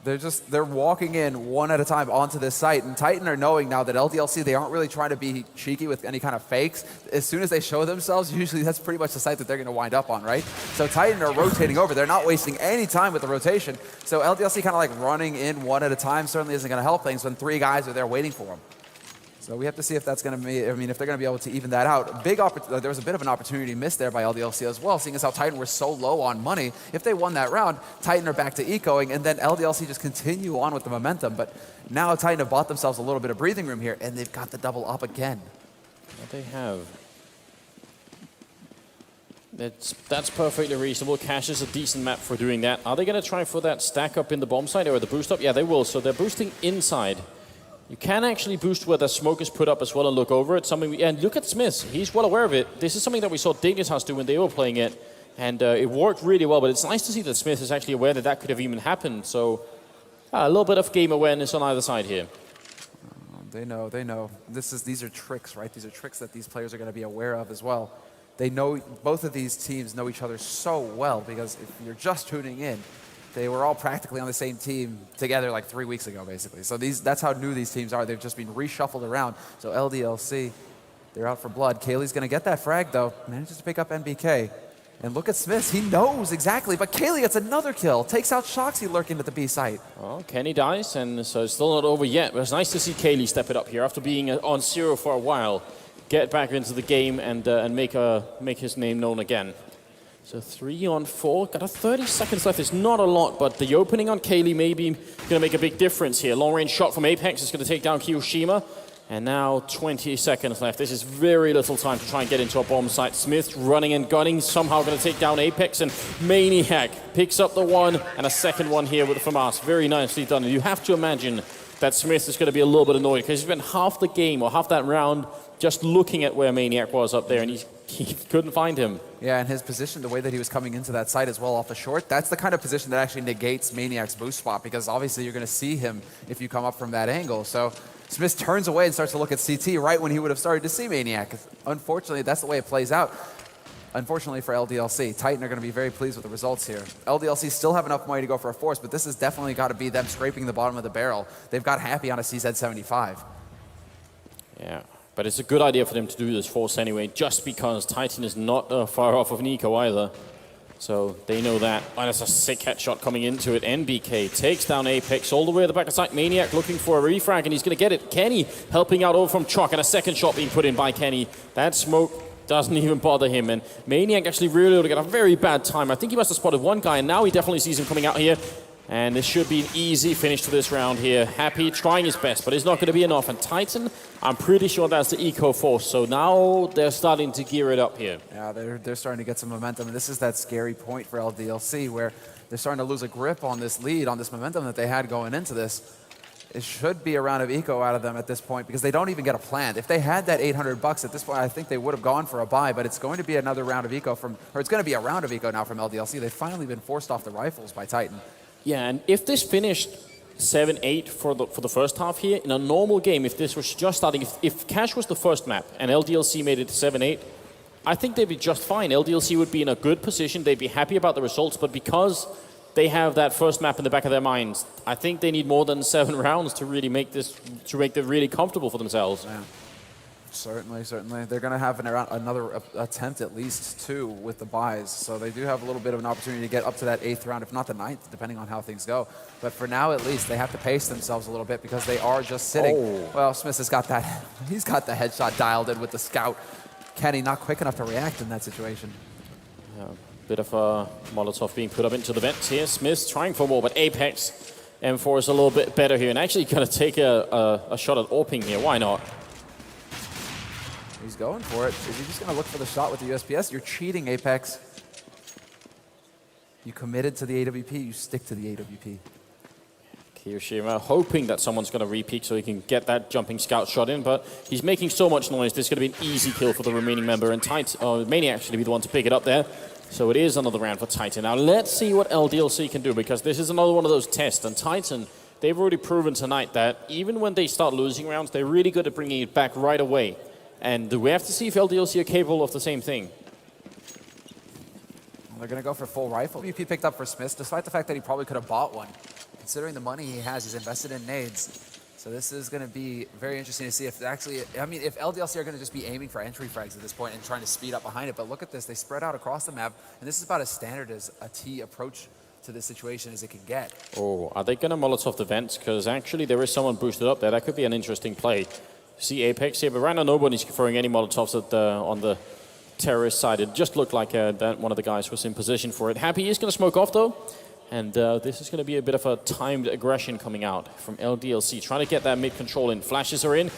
They're walking in one at a time onto this site, and Titan are knowing now that LDLC, they aren't really trying to be cheeky with any kind of fakes. As soon as they show themselves, usually that's pretty much the site that they're going to wind up on, right? So Titan are rotating over. They're not wasting any time with the rotation. So LDLC kind of like running in one at a time certainly isn't going to help things when 3 guys are there waiting for them. So we have to see if that's going to be, I mean, if they're going to be able to even that out. There was a bit of an opportunity missed there by LDLC as well, seeing as how Titan were so low on money. If they won that round, Titan are back to ecoing, and then LDLC just continue on with the momentum. But now Titan have bought themselves a little bit of breathing room here, and they've got the double up again. What they have. That's perfectly reasonable. Cash is a decent map for doing that. Are they going to try for that stack up in the bomb site or the boost up? Yeah, they will. So they're boosting inside. You can actually boost where the smoke is put up as well and look over it. And look at Smith. He's well aware of it. This is something that we saw Dignitas do when they were playing it. And it worked really well. But it's nice to see that Smith is actually aware that that could have even happened. So a little bit of game awareness on either side here. They know. These are tricks, right? These are tricks that these players are going to be aware of as well. They know, both of these teams know each other so well, because if you're just tuning in, they were all practically on the same team together like 3 weeks ago, basically. So that's how new these teams are. They've just been reshuffled around. So LDLC, they're out for blood. Kaylee's going to get that frag, though. Manages to pick up NBK. And look at Smith. He knows exactly. But Kaylee gets another kill. Takes out Shoxy lurking at the B site. Well, Kenny dies, and so it's still not over yet. But it's nice to see Kaylee step it up here after being on 0 for a while. Get back into the game and make his name known again. So 3-on-4, got 30 seconds left. It's not a lot, but the opening on Kaylee may be going to make a big difference here. Long-range shot from Apex is going to take down Kiyoshima. And now 20 seconds left. This is very little time to try and get into a bomb site. Smith running and gunning, somehow going to take down Apex, and Maniac picks up the one and a second one here with the FAMAS. Very nicely done. And you have to imagine that Smith is going to be a little bit annoyed because he spent half the game or half that round just looking at where Maniac was up there, and he couldn't find him. Yeah, and his position, the way that he was coming into that site as well off the short, that's the kind of position that actually negates Maniac's boost spot, because obviously you're going to see him if you come up from that angle. So Smith turns away and starts to look at CT right when he would have started to see Maniac. Unfortunately, that's the way it plays out. Unfortunately for LDLC, Titan are going to be very pleased with the results here. LDLC still have enough money to go for a force, but this has definitely got to be them scraping the bottom of the barrel. They've got Happy on a CZ75. Yeah, but it's a good idea for them to do this force anyway, just because Titan is not far off of Nico either. So they know that. And it's a sick headshot coming into it. NBK takes down Apex all the way at the back of site. Maniac looking for a refrag, and he's going to get it. Kenny helping out over from Chalk, and a second shot being put in by Kenny. That smoke doesn't even bother him, and Maniac actually really got a very bad time. I think he must have spotted one guy, and now he definitely sees him coming out here. And this should be an easy finish to this round here. Happy trying his best, but it's not going to be enough. And Titan, I'm pretty sure that's the eco force. So now they're starting to gear it up here. Yeah, they're starting to get some momentum. And this is that scary point for LDLC where they're starting to lose a grip on this lead, on this momentum that they had going into this. It should be a round of eco out of them at this point because they don't even get a plan. If they had that $800 at this point, I think they would have gone for a buy, but it's going to be another round of eco it's going to be a round of eco now from LDLC. They've finally been forced off the rifles by Titan. Yeah, and if this finished 7-8 for the first half here, in a normal game, if this was just starting, if Cash was the first map and LDLC made it 7-8, I think they'd be just fine. LDLC would be in a good position. They'd be happy about the results, but because they have that first map in the back of their minds, I think they need more than 7 rounds to really make this, to make them really comfortable for themselves. Yeah. Certainly. They're going to have another attempt, at least 2, with the buys. So they do have a little bit of an opportunity to get up to that 8th round, if not the 9th, depending on how things go. But for now, at least, they have to pace themselves a little bit because they are just sitting. Oh. Well, Smith has got that. He's got the headshot dialed in with the scout. Kenny not quick enough to react in that situation. Yeah, bit of a Molotov being put up into the vents here. Smith's trying for more, but Apex M4 is a little bit better here. And actually going to take a shot at AWPing here. Why not? He's going for it. Is he just going to look for the shot with the USPS? You're cheating, Apex. You committed to the AWP. You stick to the AWP. Kiyoshima hoping that someone's going to re-peek so he can get that jumping scout shot in, but he's making so much noise. This is going to be an easy kill for the remaining member, and Maniac actually be the one to pick it up there. So it is another round for Titan. Now let's see what LDLC can do, because this is another one of those tests, and Titan, they've already proven tonight that even when they start losing rounds, they're really good at bringing it back right away. And we have to see if LDLC are capable of the same thing. They're going to go for full rifle. AWP picked up for Smith, despite the fact that he probably could have bought one. Considering the money he has, he's invested in nades. So this is going to be very interesting to see if actually, I mean, if LDLC are going to just be aiming for entry frags at this point and trying to speed up behind it. But look at this, they spread out across the map, and this is about as standard as a T approach to this situation as it can get. Oh, are they going to Molotov the vents? Because actually there is someone boosted up there. That could be an interesting play. See Apex here, but right now nobody's throwing any Molotovs at on the terrorist side. It just looked like that one of the guys was in position for it. Happy is going to smoke off though, and this is going to be a bit of a timed aggression coming out from LDLC, trying to get that mid control in. Flashes are in,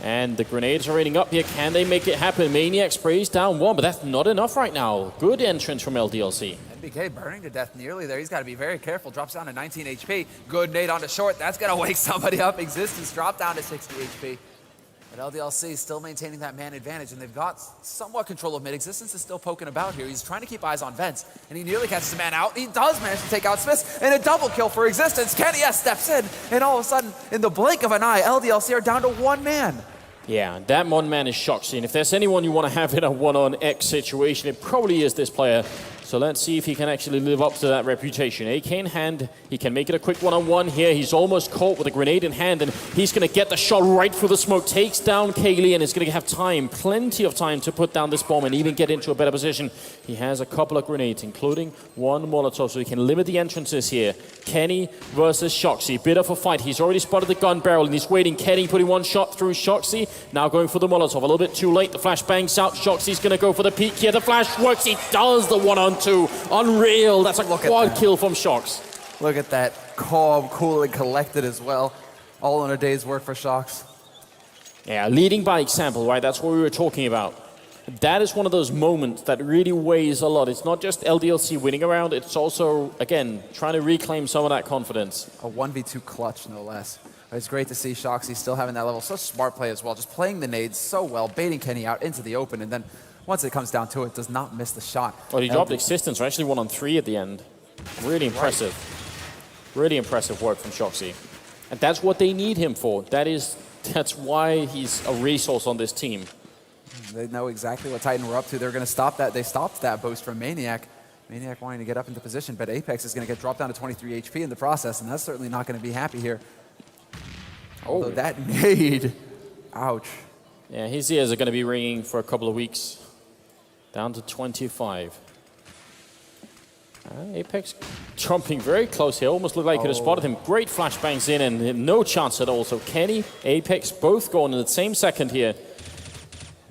and the grenades are raining up here. Can they make it happen? Maniac sprays down one, but that's not enough right now. Good entrance from LDLC. NBK burning to death nearly there. He's got to be very careful. Drops down to 19 HP. Good nade onto short. That's going to wake somebody up. Existence dropped down to 60 HP. But LDLC is still maintaining that man advantage, and they've got somewhat control of mid. Existence is still poking about here. He's trying to keep eyes on vents, and he nearly catches a man out. He does manage to take out Smith, and a double kill for Existence. Kenny S steps in, and all of a sudden, in the blink of an eye, LDLC are down to 1 man. Yeah, that one man is Shoxy, and if there's anyone you want to have in a one-on-X situation, it probably is this player. So let's see if he can actually live up to that reputation. AK in hand, he can make it a quick one-on-one here. He's almost caught with a grenade in hand, and he's going to get the shot right through the smoke. Takes down Kaylee, and is going to have time, plenty of time to put down this bomb and even get into a better position. He has a couple of grenades, including one Molotov, so he can limit the entrances here. Kenny versus Shoxy, bit of a fight. He's already spotted the gun barrel, and he's waiting. Kenny putting one shot through Shoxy, now going for the Molotov. A little bit too late, the flash bangs out. Shoxy's going to go for the peek here. The flash works, he does the one-on-2. Unreal, that's a quad kill from Shox. Look at that, calm, cool, and collected as well. All in a day's work for Shox. Yeah, leading by example, right? That's what we were talking about. That is one of those moments that really weighs a lot. It's not just LDLC winning around, it's also, again, trying to reclaim some of that confidence. A 1v2 clutch, no less. It's great to see Shoxy still having that level. So smart play as well, just playing the nades so well, baiting Kenny out into the open, and then once it comes down to it, does not miss the shot. Well, he dropped Existence, actually 1-on-3 at the end. Really impressive. Right. Really impressive work from Shoxy. And that's what they need him for. That's why he's a resource on this team. They know exactly what Titan were up to. They're going to stop that. They stopped that boost from Maniac. Maniac wanting to get up into position, but Apex is going to get dropped down to 23 HP in the process, and that's certainly not going to be happy here. Although that nade, ouch. Yeah, his ears are going to be ringing for a couple of weeks. Down to 25. Apex jumping very close here. Almost looked like he could have spotted him. Great flashbangs in and no chance at all. So Kenny, Apex, both going in the same second here.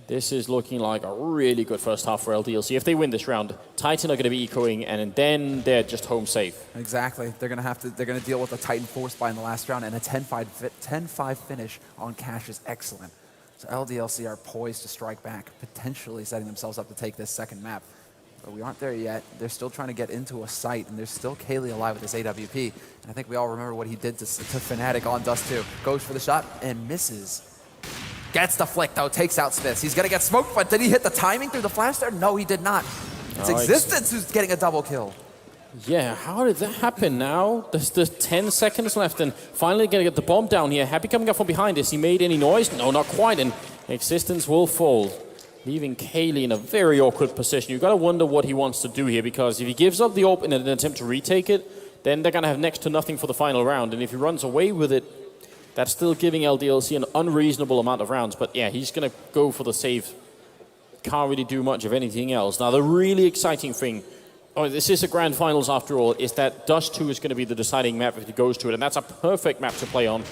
This is looking like a really good first half for LDLC. If they win this round, Titan are going to be ecoing, and then they're just home safe. Exactly. They're going to deal with a Titan force buy in the last round, and a 10-5 finish on Cash is excellent. So LDLC are poised to strike back, potentially setting themselves up to take this second map. But we aren't there yet. They're still trying to get into a site, and there's still Kaylee alive with this AWP. And I think we all remember what he did to Fnatic on Dust 2. Goes for the shot and misses. Gets the flick, though, takes out Smith. He's going to get smoked, but did he hit the timing through the flash there? No, he did not. It's Existence who's getting a double kill. Yeah, how did that happen now? There's 10 seconds left, and finally going to get the bomb down here. Happy coming up from behind. Has he made any noise? No, not quite, and Existence will fall, leaving Kaylee in a very awkward position. You've got to wonder what he wants to do here, because if he gives up the AWP in an attempt to retake it, then they're going to have next to nothing for the final round, and if he runs away with it, that's still giving LDLC an unreasonable amount of rounds. But yeah, he's going to go for the save. Can't really do much of anything else. Now, the really exciting thing, this is a grand finals after all, is that Dust 2 is going to be the deciding map if he goes to it. And that's a perfect map to play on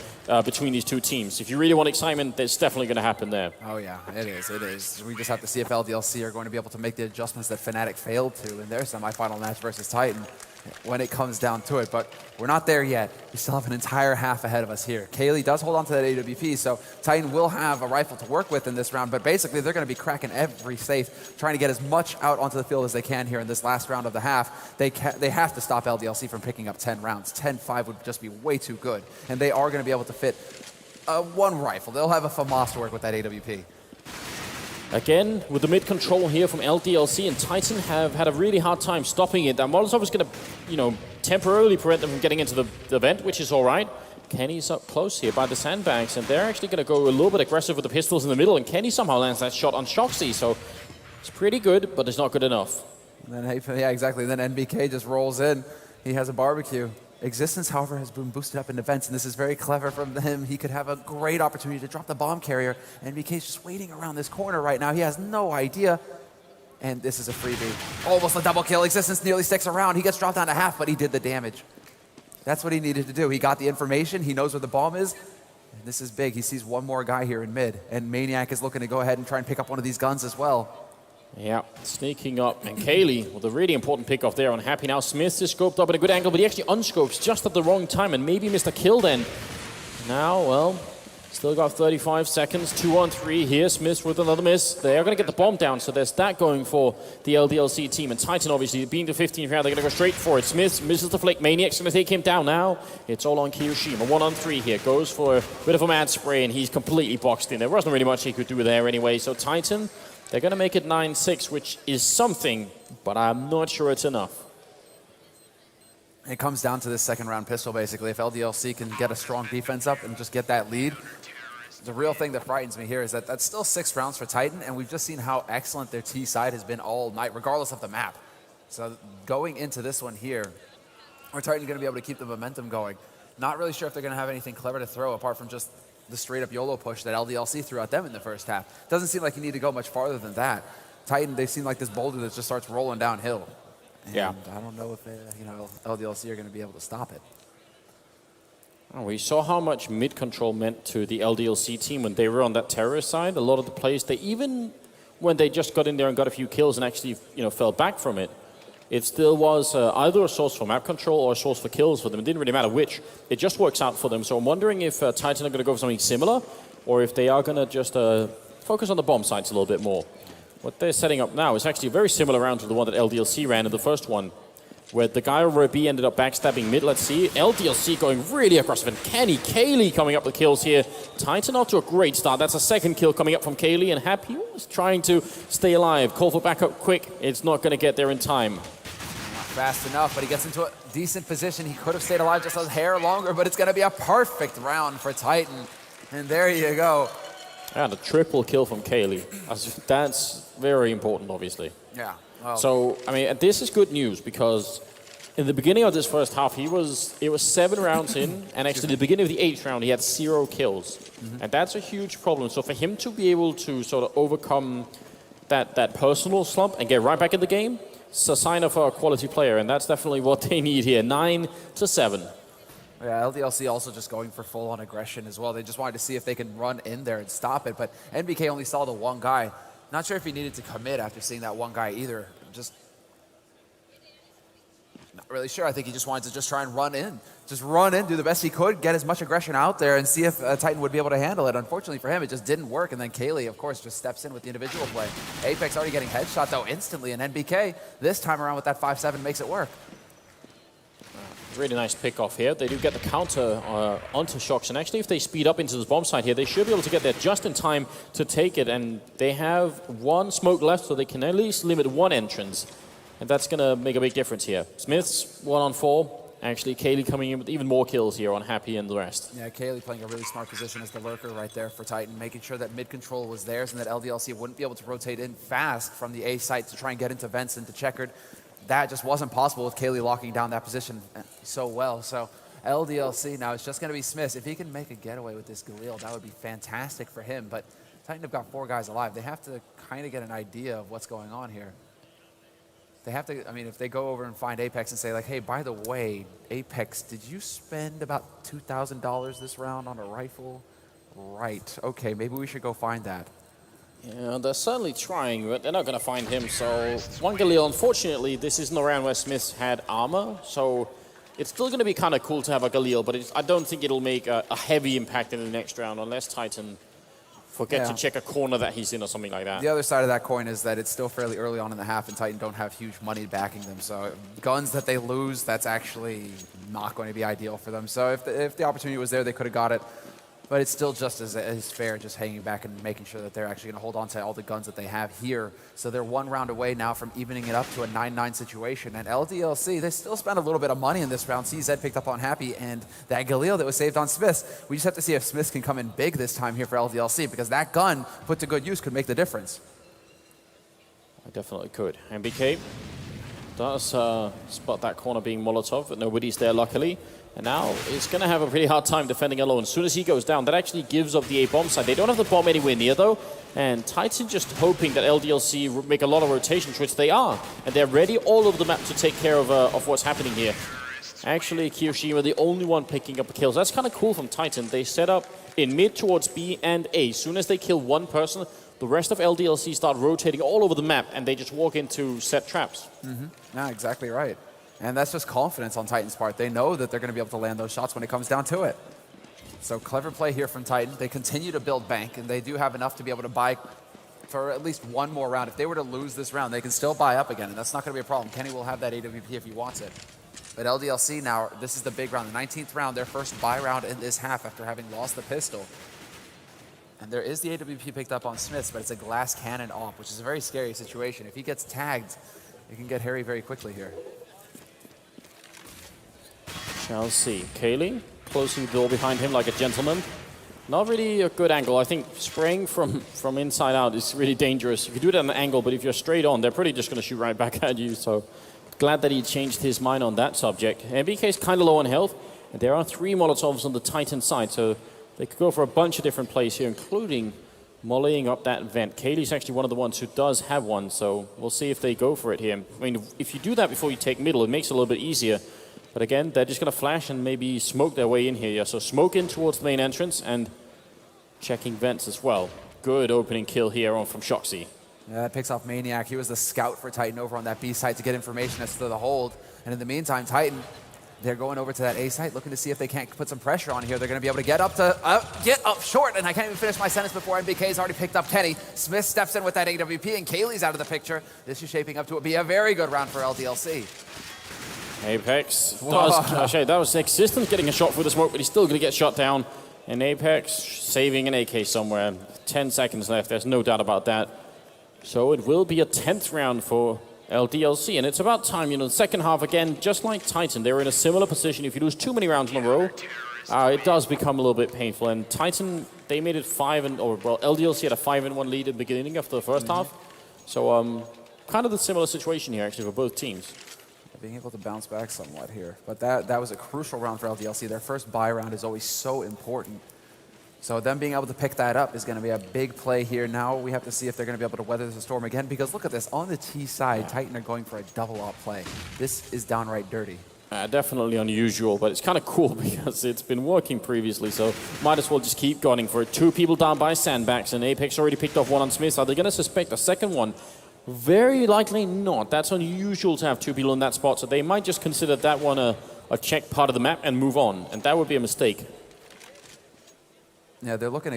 between these two teams. If you really want excitement, that's definitely going to happen there. Oh yeah, it is. We just have to see if LDLC are going to be able to make the adjustments that Fnatic failed to in their semifinal match versus Titan when it comes down to it. But we're not there yet. We still have an entire half ahead of us here. Kaylee does hold on to that AWP, so Titan will have a rifle to work with in this round, but basically they're going to be cracking every safe, trying to get as much out onto the field as they can here in this last round of the half. They have to stop LDLC from picking up 10 rounds. 10-5 would just be way too good, and they are going to be able to fit one rifle. They'll have a FAMAS to work with that AWP. Again, with the mid-control here from LDLC, and Titan have had a really hard time stopping it. That Molotov is going to, temporarily prevent them from getting into the vent, which is all right. Kenny's up close here by the sandbags, and they're actually going to go a little bit aggressive with the pistols in the middle, and Kenny somehow lands that shot on Shoxy, so it's pretty good, but it's not good enough. And then, yeah, exactly. Then NBK just rolls in. He has a barbecue. Existence, however, has been boosted up in defense, and this is very clever from him. He could have a great opportunity to drop the bomb carrier. NBK's just waiting around this corner right now. He has no idea. And this is a freebie. Almost a double kill. Existence nearly sticks around. He gets dropped down to half, but he did the damage. That's what he needed to do. He got the information. He knows where the bomb is. And this is big. He sees one more guy here in mid, and Maniac is looking to go ahead and try and pick up one of these guns as well. Yeah, sneaking up, and Kaylee with a really important pick off there on Happy. Now Smith is scoped up at a good angle, but he actually unscopes just at the wrong time and maybe missed a kill then. Now, well, still got 35 seconds, 2-on-3 here. Smith with another miss. They are going to get the bomb down, so there's that going for the LDLC team. And Titan, obviously, being the 15th round, they're going to go straight for it. Smith misses the flick. Maniac's going to take him down now. It's all on Kiyoshima. 1-on-3 here. Goes for a bit of a mad spray, and he's completely boxed in. There wasn't really much he could do there anyway. So Titan, they're going to make it 9-6, which is something, but I'm not sure it's enough. It comes down to this second round pistol, basically. If LDLC can get a strong defense up and just get that lead, the real thing that frightens me here is that that's still 6 rounds for Titan, and we've just seen how excellent their T side has been all night, regardless of the map. So going into this one here, are Titan going to be able to keep the momentum going? Not really sure if they're going to have anything clever to throw apart from just the straight-up YOLO push that LDLC threw at them in the first half. Doesn't seem like you need to go much farther than that. Titan, they seem like this boulder that just starts rolling downhill. And yeah. I don't know if LDLC are going to be able to stop it. Oh, we saw how much mid-control meant to the LDLC team when they were on that terrorist side. A lot of the plays, they even when they just got in there and got a few kills and actually fell back from it, it still was either a source for map control or a source for kills for them. It didn't really matter which. It just works out for them. So I'm wondering if Titan are going to go for something similar, or if they are going to just focus on the bomb sites a little bit more. What they're setting up now is actually a very similar round to the one that LDLC ran in the first one, where the guy over at B ended up backstabbing mid. Let's see. LDLC going really aggressive, and Kenny Kaylee coming up with kills here. Titan off to a great start. That's a second kill coming up from Kaylee, and Happy was trying to stay alive. Call for backup quick. It's not going to get there in time. Fast enough, but he gets into a decent position. He could have stayed alive just a hair longer, but it's going to be a perfect round for Titan. And there you go. And a triple kill from Kaylee. That's very important, obviously. Yeah. Well, so, I mean, this is good news because In the beginning of this first half, it was 7 rounds in, and actually the beginning of the 8th round, he had 0 kills. And that's a huge problem. So for him to be able to sort of overcome that personal slump and get right back in the game, it's a sign of a quality player, and that's definitely what they need here. 9-7. Yeah, LDLC also just going for full-on aggression as well. They just wanted to see if they can run in there and stop it, but NBK only saw the one guy. Not sure if he needed to commit after seeing that one guy either. Just not really sure. I think he just wanted to just try and run in. Just run in, do the best he could, get as much aggression out there, and see if Titan would be able to handle it. Unfortunately for him, it just didn't work, and then Kaylee, of course, just steps in with the individual play. Apex already getting headshot, though, instantly, and NBK, this time around with that 5-7, makes it work. Really nice pick off here. They do get the counter onto Shox, and actually if they speed up into this bomb site here, they should be able to get there just in time to take it, and they have 1 smoke left, so they can at least limit 1 entrance, and that's going to make a big difference here. Smith's 1-on-4. Actually, Kaylee coming in with even more kills here on Happy and the rest. Yeah, Kaylee playing a really smart position as the lurker right there for Titan, making sure that mid control was theirs and that LDLC wouldn't be able to rotate in fast from the A site to try and get into vents into checkered. That just wasn't possible with Kaylee locking down that position so well. So LDLC now, it's just going to be Smith. If he can make a getaway with this Galil, that would be fantastic for him. But Titan have got 4 guys alive. They have to kind of get an idea of what's going on here. They have to, I mean, if they go over and find Apex and say, like, hey, by the way, Apex, did you spend about $2,000 this round on a rifle? Right. Okay, maybe we should go find that. Yeah, they're certainly trying, but they're not going to find him. So, 1 Galil, unfortunately, this isn't a round where Smith had armor. So, it's still going to be kind of cool to have a Galil, but I don't think it'll make a heavy impact in the next round unless Titan forget to check a corner that he's in or something like that. The other side of that coin is that it's still fairly early on in the half, and Titan don't have huge money backing them. So guns that they lose, that's actually not going to be ideal for them. So if the opportunity was there, they could have got it. But it's still just as fair, just hanging back and making sure that they're actually going to hold on to all the guns that they have here. So they're 1 round away now from evening it up to a 9-9 situation. And LDLC, they still spent a little bit of money in this round. CZ picked up on Happy and that Galil that was saved on Smith. We just have to see if Smith can come in big this time here for LDLC, because that gun put to good use could make the difference. I definitely could. MBK does spot that corner being Molotov, but nobody's there luckily. And now it's going to have a pretty hard time defending alone. As soon as he goes down, that actually gives up the A bomb side. They don't have the bomb anywhere near, though. And Titan just hoping that LDLC make a lot of rotations, which they are. And they're ready all over the map to take care of what's happening here. Actually, Kiyoshima, the only one picking up the kills. That's kind of cool from Titan. They set up in mid towards B and A. As soon as they kill 1 person, the rest of LDLC start rotating all over the map, and they just walk into set traps. Yeah, exactly right. And that's just confidence on Titan's part. They know that they're going to be able to land those shots when it comes down to it. So clever play here from Titan. They continue to build bank, and they do have enough to be able to buy for at least 1 more round. If they were to lose this round, they can still buy up again, and that's not going to be a problem. Kenny will have that AWP if he wants it. But LDLC now, this is the big round, the 19th round, their first buy round in this half after having lost the pistol. And there is the AWP picked up on Smiths, but it's a glass cannon op, which is a very scary situation. If he gets tagged, it can get hairy very quickly here. Shall see. Kaylee closing the door behind him like a gentleman. Not really a good angle. I think spraying from inside out is really dangerous. You can do it at an angle, but if you're straight on, they're pretty just going to shoot right back at you. So glad that he changed his mind on that subject. MBK is kind of low on health, and there are 3 Molotovs on the Titan side, so they could go for a bunch of different plays here, including mollying up that vent. Kaylee's actually one of the ones who does have one, so we'll see if they go for it here. I mean, if you do that before you take middle, it makes it a little bit easier. But again, they're just going to flash and maybe smoke their way in here. Yeah, so smoke in towards the main entrance and checking vents as well. Good opening kill here on from Shoxy. Yeah, that picks off Maniac. He was the scout for Titan over on that B site to get information as to the hold. And in the meantime, Titan, they're going over to that A site, looking to see if they can't put some pressure on here. They're going to be able to get up short, and I can't even finish my sentence before NBK's already picked up Kenny. Smith steps in with that AWP, and Kaylee's out of the picture. This is shaping up to be a very good round for LDLC. Apex does, that was Existence getting a shot through the smoke, but he's still going to get shot down. And Apex saving an AK somewhere. 10 seconds left, there's no doubt about that. So it will be a 10th round for LDLC, and it's about time, you know, the second half again, just like Titan, they were in a similar position. If you lose too many rounds in a row, it does become a little bit painful. And Titan, they made it LDLC had a 5-1 lead at the beginning of the first half. So kind of the similar situation here, actually, for both teams. being able to bounce back somewhat here. But that was a crucial round for LDLC. Their first buy round is always so important. So them being able to pick that up is going to be a big play here. Now we have to see if they're going to be able to weather the storm again, because look at this. On the T side, Titan are going for a double op play. This is downright dirty. Definitely unusual, but it's kind of cool because it's been working previously, so might as well just keep going for it. 2 people down by sandbags, and Apex already picked off one on Smith. Are they going to suspect a second one? Very likely not. That's unusual to have 2 people in that spot, so they might just consider that one a checked part of the map and move on, and that would be a mistake. Yeah, they're looking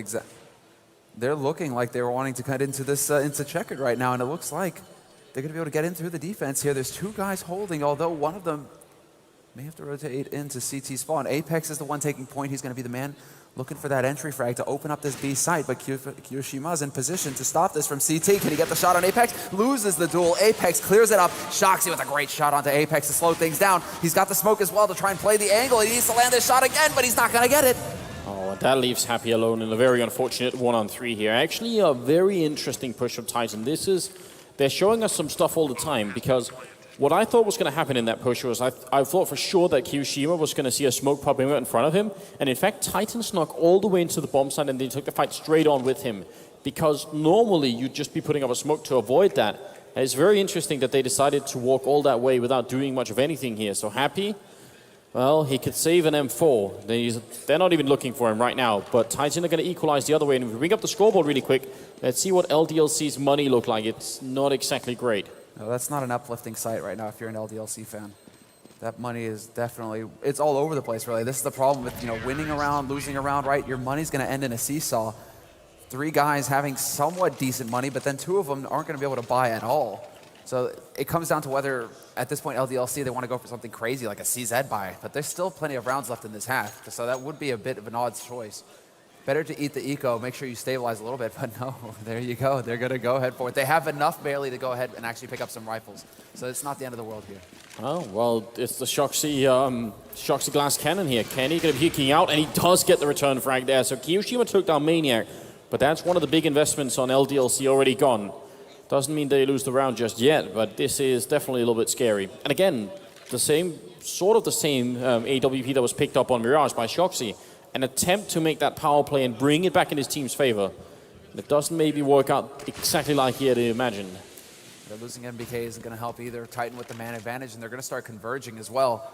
like they were wanting to cut into this into checkered right now, and it looks like they're going to be able to get in through the defense here. There's 2 guys holding, although one of them may have to rotate into CT spawn. Apex is the one taking point. He's going to be the man looking for that entry frag to open up this B site, but Kiyoshima's in position to stop this from CT. Can he get the shot on Apex? Loses the duel. Apex clears it up. Shoxy with a great shot onto Apex to slow things down. He's got the smoke as well to try and play the angle. He needs to land this shot again, but he's not going to get it. Oh, and that leaves Happy alone in a very unfortunate 1-on-3 here. Actually, a very interesting push from Titan. They're showing us some stuff all the time, because what I thought was going to happen in that push was I thought for sure that Kiyoshima was going to see a smoke popping out in front of him. And in fact, Titan snuck all the way into the bomb site and they took the fight straight on with him. Because normally you'd just be putting up a smoke to avoid that. And it's very interesting that they decided to walk all that way without doing much of anything here. So Happy, well, he could save an M4. They're not even looking for him right now. But Titan are going to equalize the other way. And if we bring up the scoreboard really quick, let's see what LDLC's money look like. It's not exactly great. No, that's not an uplifting sight right now if you're an LDLC fan. That money is definitely, it's all over the place, really. This is the problem with, winning a round, losing a round, right? Your money's going to end in a seesaw. 3 guys having somewhat decent money, but then 2 of them aren't going to be able to buy at all. So it comes down to whether, at this point, LDLC, they want to go for something crazy like a CZ buy. But there's still plenty of rounds left in this half, so that would be a bit of an odd choice. Better to eat the eco, make sure you stabilize a little bit, but no, there you go. They're going to go ahead for it. They have enough barely to go ahead and actually pick up some rifles. So it's not the end of the world here. Oh, well, it's the Shoxy glass cannon here. Kenny going to be peeking out, and he does get the return frag there. So Kiyoshima took down Maniac, but that's one of the big investments on LDLC already gone. Doesn't mean they lose the round just yet, but this is definitely a little bit scary. And again, sort of the same AWP that was picked up on Mirage by Shoxy. An attempt to make that power play and bring it back in his team's favor. It doesn't maybe work out exactly like he had imagined. They're losing MBK isn't going to help either. Titan with the man advantage, and they're going to start converging as well.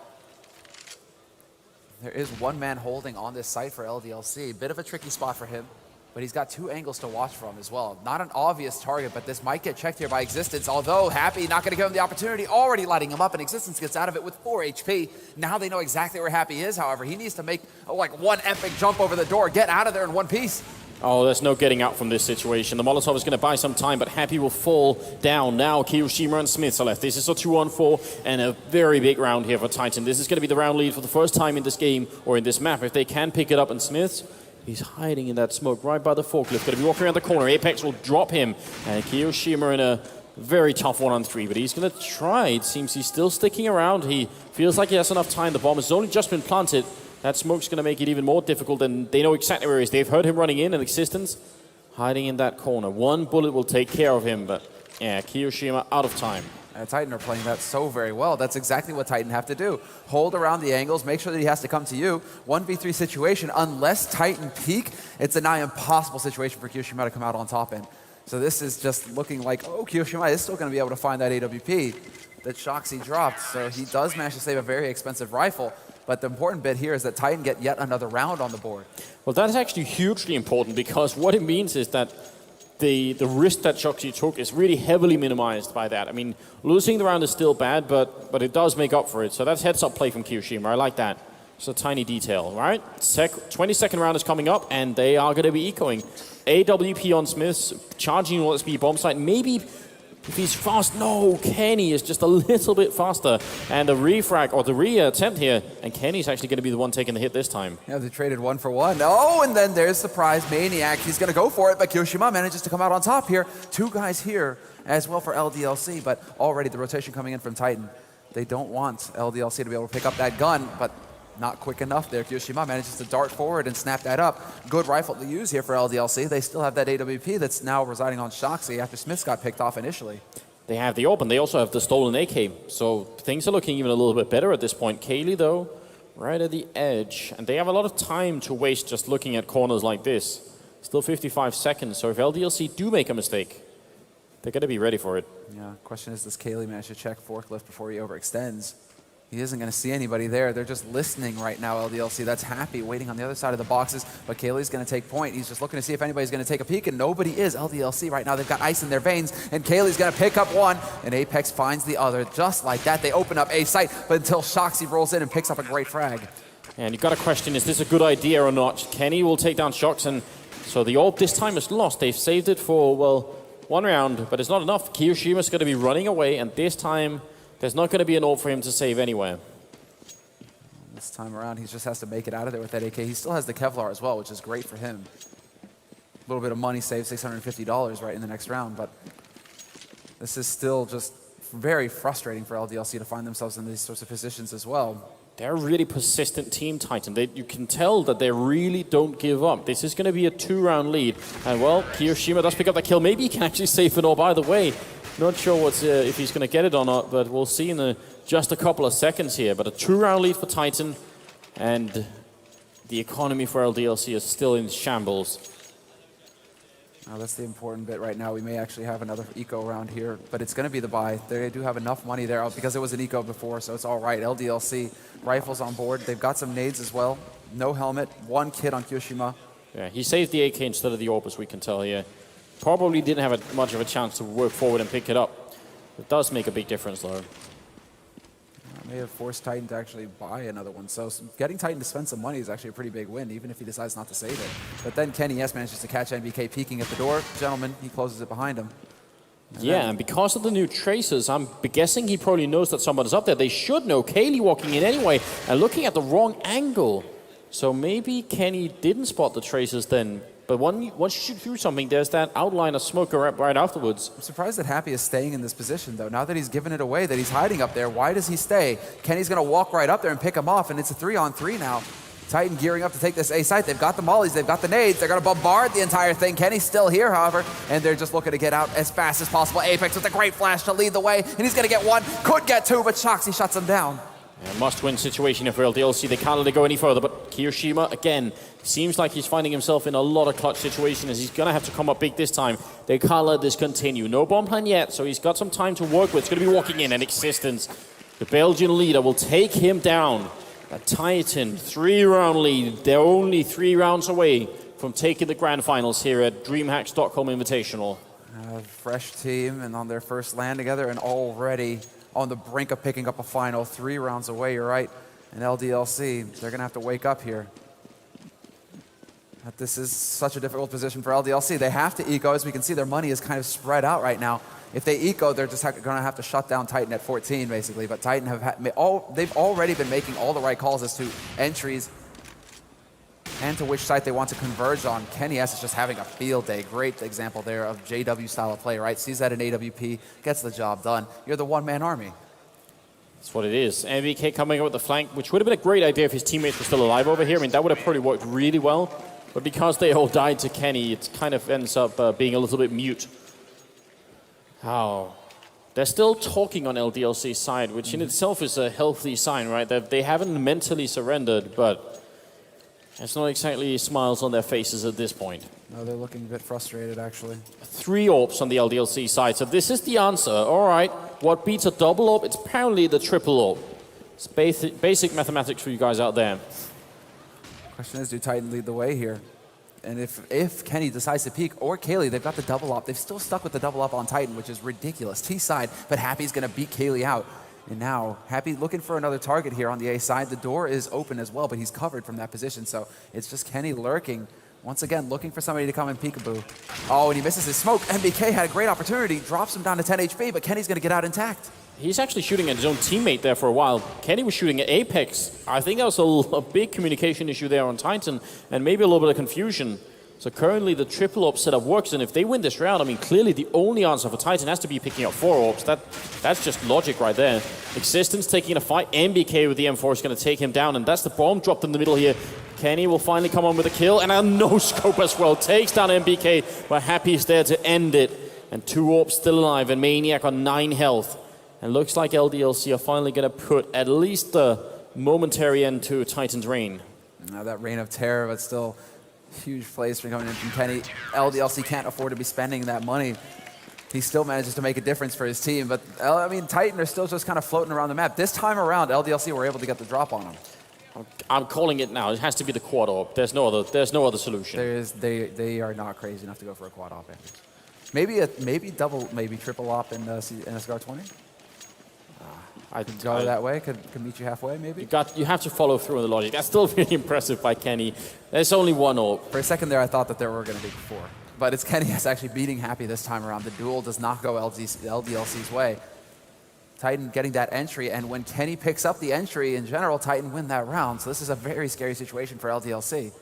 There is 1 man holding on this site for LDLC. Bit of a tricky spot for him, but he's got 2 angles to watch from as well. Not an obvious target, but this might get checked here by Existence, although Happy not going to give him the opportunity, already lighting him up, and Existence gets out of it with 4 HP. Now they know exactly where Happy is, however. He needs to make like 1 epic jump over the door, get out of there in 1 piece. Oh, there's no getting out from this situation. The Molotov is going to buy some time, but Happy will fall down. Now Kiyoshima and Smith are left. This is a 2-on-4 and a very big round here for Titan. This is going to be the round lead for the first time in this game or in this map. If they can pick it up, and Smith, he's hiding in that smoke right by the forklift. Going to be walking around the corner. Apex will drop him. And Kiyoshima in a very tough 1-on-3, but he's going to try. It seems he's still sticking around. He feels like he has enough time. The bomb has only just been planted. That smoke's going to make it even more difficult, and they know exactly where he is. They've heard him running in, and Existence hiding in that corner. 1 bullet will take care of him, but yeah, Kiyoshima out of time. Titan are playing that so very well. That's exactly what Titan have to do. Hold around the angles, make sure that he has to come to you. 1v3 situation, unless Titan peek, it's a nigh impossible situation for Kiyoshima to come out on top in. So this is just looking like, oh, Kiyoshima is still going to be able to find that AWP that Shoxy dropped. So he does manage to save a very expensive rifle. But the important bit here is that Titan get yet another round on the board. Well, that is actually hugely important, because what it means is that the risk that Shoxy took is really heavily minimized by that. I mean, losing the round is still bad, but it does make up for it. So that's heads-up play from Kiyoshima. I like that. It's a tiny detail, right? 22nd round is coming up, and they are going to be ecoing. AWP on Smiths, charging all speed bomb site. Maybe if he's fast, no, Kenny is just a little bit faster. And the refrag, or the re-attempt here, and Kenny's actually going to be the one taking the hit this time. Yeah, they traded 1 for 1. Oh, and then there's surprise Maniac. He's going to go for it, but Kiyoshima manages to come out on top here. 2 guys here as well for LDLC, but already the rotation coming in from Titan. They don't want LDLC to be able to pick up that gun, but not quick enough there. Kiyoshima manages to dart forward and snap that up. Good rifle to use here for LDLC. They still have that AWP that's now residing on Shoxy after Smith got picked off initially. They have the AWP, and they also have the stolen AK. So things are looking even a little bit better at this point. Kaylee, though, right at the edge. And they have a lot of time to waste just looking at corners like this. Still 55 seconds, so if LDLC do make a mistake, they're going to be ready for it. Yeah, question is, does Kaylee manage to check forklift before he overextends? He isn't going to see anybody there. They're just listening right now, LDLC. That's Happy waiting on the other side of the boxes, but Kaylee's going to take point. He's just looking to see if anybody's going to take a peek, and nobody is. LDLC right now, they've got ice in their veins, and Kaylee's going to pick up one, and Apex finds the other. Just like that, they open up A site, but until Shoxy rolls in and picks up a great frag. And you've got to question, is this a good idea or not? Kenny will take down Shox, and so the AWP this time is lost. They've saved it for, well, one round, but it's not enough. Kiyoshima's going to be running away, and this time there's not going to be an AWP for him to save anywhere. This time around, he just has to make it out of there with that AK. He still has the Kevlar as well, which is great for him. A little bit of money saved, $650 right in the next round, but this is still just very frustrating for LDLC to find themselves in these sorts of positions as well. They're a really persistent team, Titan. You can tell that they really don't give up. This is going to be a 2-round lead. And, well, Kiyoshima does pick up that kill. Maybe he can actually save it all. By the way, not sure if he's going to get it or not, but we'll see in just a couple of seconds here. But a 2-round lead for Titan, and the economy for LDLC is still in shambles. Now, that's the important bit right now. We may actually have another eco round here, but it's going to be the buy. They do have enough money there because it was an eco before, so it's all right. LDLC, rifles on board. They've got some nades as well. No helmet, one kid on Kiyoshima. Yeah, he saved the AK instead of the AWP, as we can tell here. Probably didn't have much of a chance to work forward and pick it up. It does make a big difference, though. May have forced Titan to actually buy another one. So getting Titan to spend some money is actually a pretty big win, even if he decides not to save it. But then Kenny S manages to catch NBK peeking at the door. Gentleman, he closes it behind him. And because of the new tracers, I'm guessing he probably knows that someone's up there. They should know. Kaylee walking in anyway and looking at the wrong angle. So maybe Kenny didn't spot the tracers then. But once you shoot through something, there's that outline of smoke right afterwards. I'm surprised that Happy is staying in this position, though. Now that he's given it away, that he's hiding up there, why does he stay? Kenny's going to walk right up there and pick him off, and it's a 3-on-3 now. Titan gearing up to take this A site. They've got the mollies, they've got the nades, they're going to bombard the entire thing. Kenny's still here, however, and they're just looking to get out as fast as possible. Apex with a great flash to lead the way, and he's going to get one, could get two, but Shoxy shuts him down. A must-win situation here for LDLC. They can't let it go any further, but Kiyoshima, again, seems like he's finding himself in a lot of clutch situations. He's going to have to come up big this time. They can't let this continue. No bomb plan yet, so he's got some time to work with. He's going to be walking in, and Existence, the Belgian leader, will take him down. A Titan, 3-round lead. They're only 3 rounds away from taking the grand finals here at DreamHack Stockholm Invitational. Fresh team, and on their first land together, and already on the brink of picking up a final. 3 rounds away, you're right. And LDLC, they're going to have to wake up here. This is such a difficult position for LDLC. They have to eco. As we can see, their money is kind of spread out right now. If they eco, they're just going to have to shut down Titan at 14, basically. But Titan they've already been making all the right calls as to entries and to which site they want to converge on. Kenny S is just having a field day. Great example there of JW style of play, right? Sees that in AWP, gets the job done. You're the one-man army. That's what it is. MBK coming up with the flank, which would have been a great idea if his teammates were still alive over here. I mean, that would have probably worked really well. But because they all died to Kenny, it kind of ends up being a little bit mute. Oh. They're still talking on LDLC's side, which in itself is a healthy sign, right? They haven't mentally surrendered, but it's not exactly smiles on their faces at this point. No, they're looking a bit frustrated, actually. 3 AWPs on the LDLC side, so this is the answer. All right, what beats a double AWP? It's apparently the triple AWP. It's basic mathematics for you guys out there. Question is, do Titan lead the way here? And if Kenny decides to peek, or Kaylee, they've got the double up. They've still stuck with the double up on Titan, which is ridiculous. T side, but Happy's going to beat Kaylee out. And now, Happy looking for another target here on the A side. The door is open as well, but he's covered from that position. So it's just Kenny lurking. Once again, looking for somebody to come and peekaboo. Oh, and he misses his smoke. MBK had a great opportunity. Drops him down to 10 HP, but Kenny's going to get out intact. He's actually shooting at his own teammate there for a while. Kenny was shooting at Apex. I think that was a big communication issue there on Titan, and maybe a little bit of confusion. So currently the triple AWP setup works, and if they win this round, I mean, clearly the only answer for Titan has to be picking up 4 AWPs. That's just logic right there. Existence taking a fight. MBK with the M4 is going to take him down, and that's the bomb dropped in the middle here. Kenny will finally come on with a kill, and a no-scope as well. Takes down MBK, but Happy's there to end it. And 2 orbs still alive, and Maniac on 9 health. And looks like LDLC are finally going to put at least a momentary end to Titan's reign. Now that reign of terror, but still huge plays for coming in from Kenny. LDLC can't afford to be spending that money. He still manages to make a difference for his team, but I mean, Titan are still just kind of floating around the map. This time around, LDLC were able to get the drop on him. I'm calling it now. It has to be the quad orb. There's no other solution. They are not crazy enough to go for a quad op. Maybe double, maybe triple op in SGAR 20. I could go that way. Could meet you halfway, maybe. You have to follow through on the logic. That's still really impressive by Kenny. There's only 1 orb. For a second there, I thought that there were going to be 4. But it's Kenny that's actually beating Happy this time around. The duel does not go LDLC's way. Titan getting that entry, and when Kenny picks up the entry, in general, Titan win that round. So this is a very scary situation for LDLC.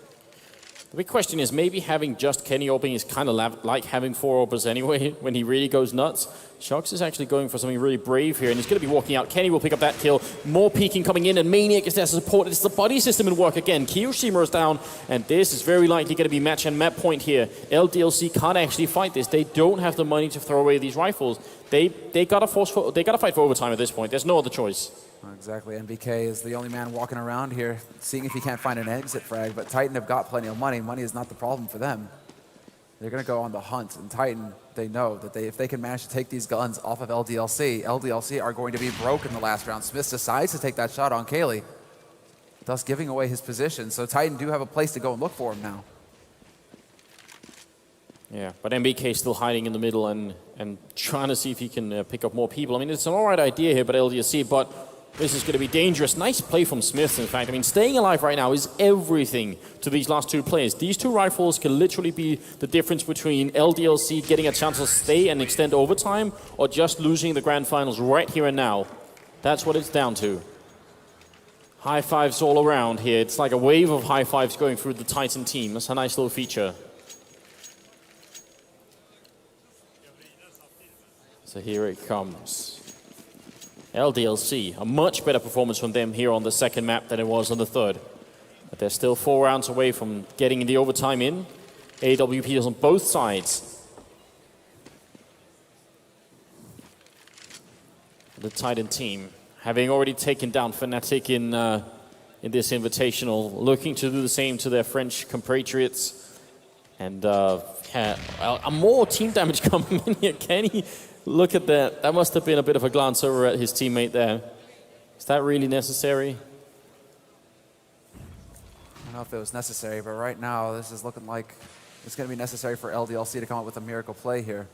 The big question is maybe having just Kenny orbing is kind of like having 4 orbers anyway when he really goes nuts. Shox is actually going for something really brave here, and he's going to be walking out. Kenny will pick up that kill. More peeking coming in, and Maniac is there to support. It's the body system in work again. Kiyoshima is down, and this is very likely going to be match and map point here. LDLC can't actually fight this. They don't have the money to throw away these rifles. They gotta fight for overtime at this point. There's no other choice. Exactly. NBK is the only man walking around here, seeing if he can't find an exit frag. But Titan have got plenty of money. Money is not the problem for them. They're going to go on the hunt. And Titan, they know that if they can manage to take these guns off of LDLC are going to be broke in the last round. Smith decides to take that shot on Kaylee, thus giving away his position. So Titan do have a place to go and look for him now. Yeah, but MBK still hiding in the middle and trying to see if he can pick up more people. I mean, it's an all right idea here, but LDLC, but this is going to be dangerous. Nice play from Smith, in fact. I mean, staying alive right now is everything to these last 2 players. These 2 rifles can literally be the difference between LDLC getting a chance to stay and extend overtime or just losing the grand finals right here and now. That's what it's down to. High fives all around here. It's like a wave of high fives going through the Titan team. That's a nice little feature. So here it comes. LDLC, a much better performance from them here on the second map than it was on the third. But they're still 4 rounds away from getting the overtime in. AWP is on both sides. The Titan team, having already taken down Fnatic in this invitational, looking to do the same to their French compatriots. And a more team damage coming in here. Kenny, look at that. That must have been a bit of a glance over at his teammate there. Is that really necessary? I don't know if it was necessary, but right now this is looking like it's going to be necessary for LDLC to come up with a miracle play here.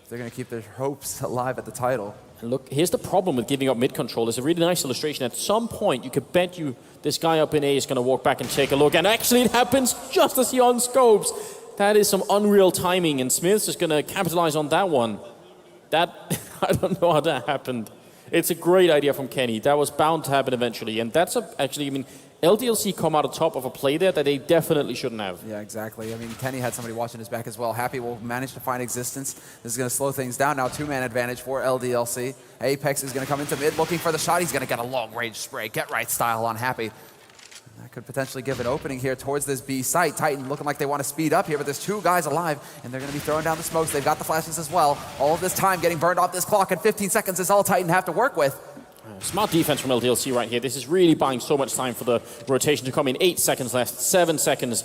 If they're going to keep their hopes alive at the title. And look, here's the problem with giving up mid control. It's a really nice illustration. At some point, you could bet this guy up in A is going to walk back and take a look. And actually, it happens just as he unscopes. That is some unreal timing, and Smith's just going to capitalize on that one. I don't know how that happened. It's a great idea from Kenny. That was bound to happen eventually. And that's actually, I mean, LDLC come out on top of a play there that they definitely shouldn't have. Yeah, exactly. I mean, Kenny had somebody watching his back as well. Happy will manage to find existence. This is going to slow things down now. 2-man advantage for LDLC. Apex is going to come into mid looking for the shot. He's going to get a long-range spray. Get right style on Happy. That could potentially give an opening here towards this B site. Titan looking like they want to speed up here, but there's 2 guys alive, and they're going to be throwing down the smokes. They've got the flashes as well. All of this time getting burned off this clock, and 15 seconds is all Titan have to work with. Smart defense from LDLC right here. This is really buying so much time for the rotation to come in. 8 seconds left, 7 seconds,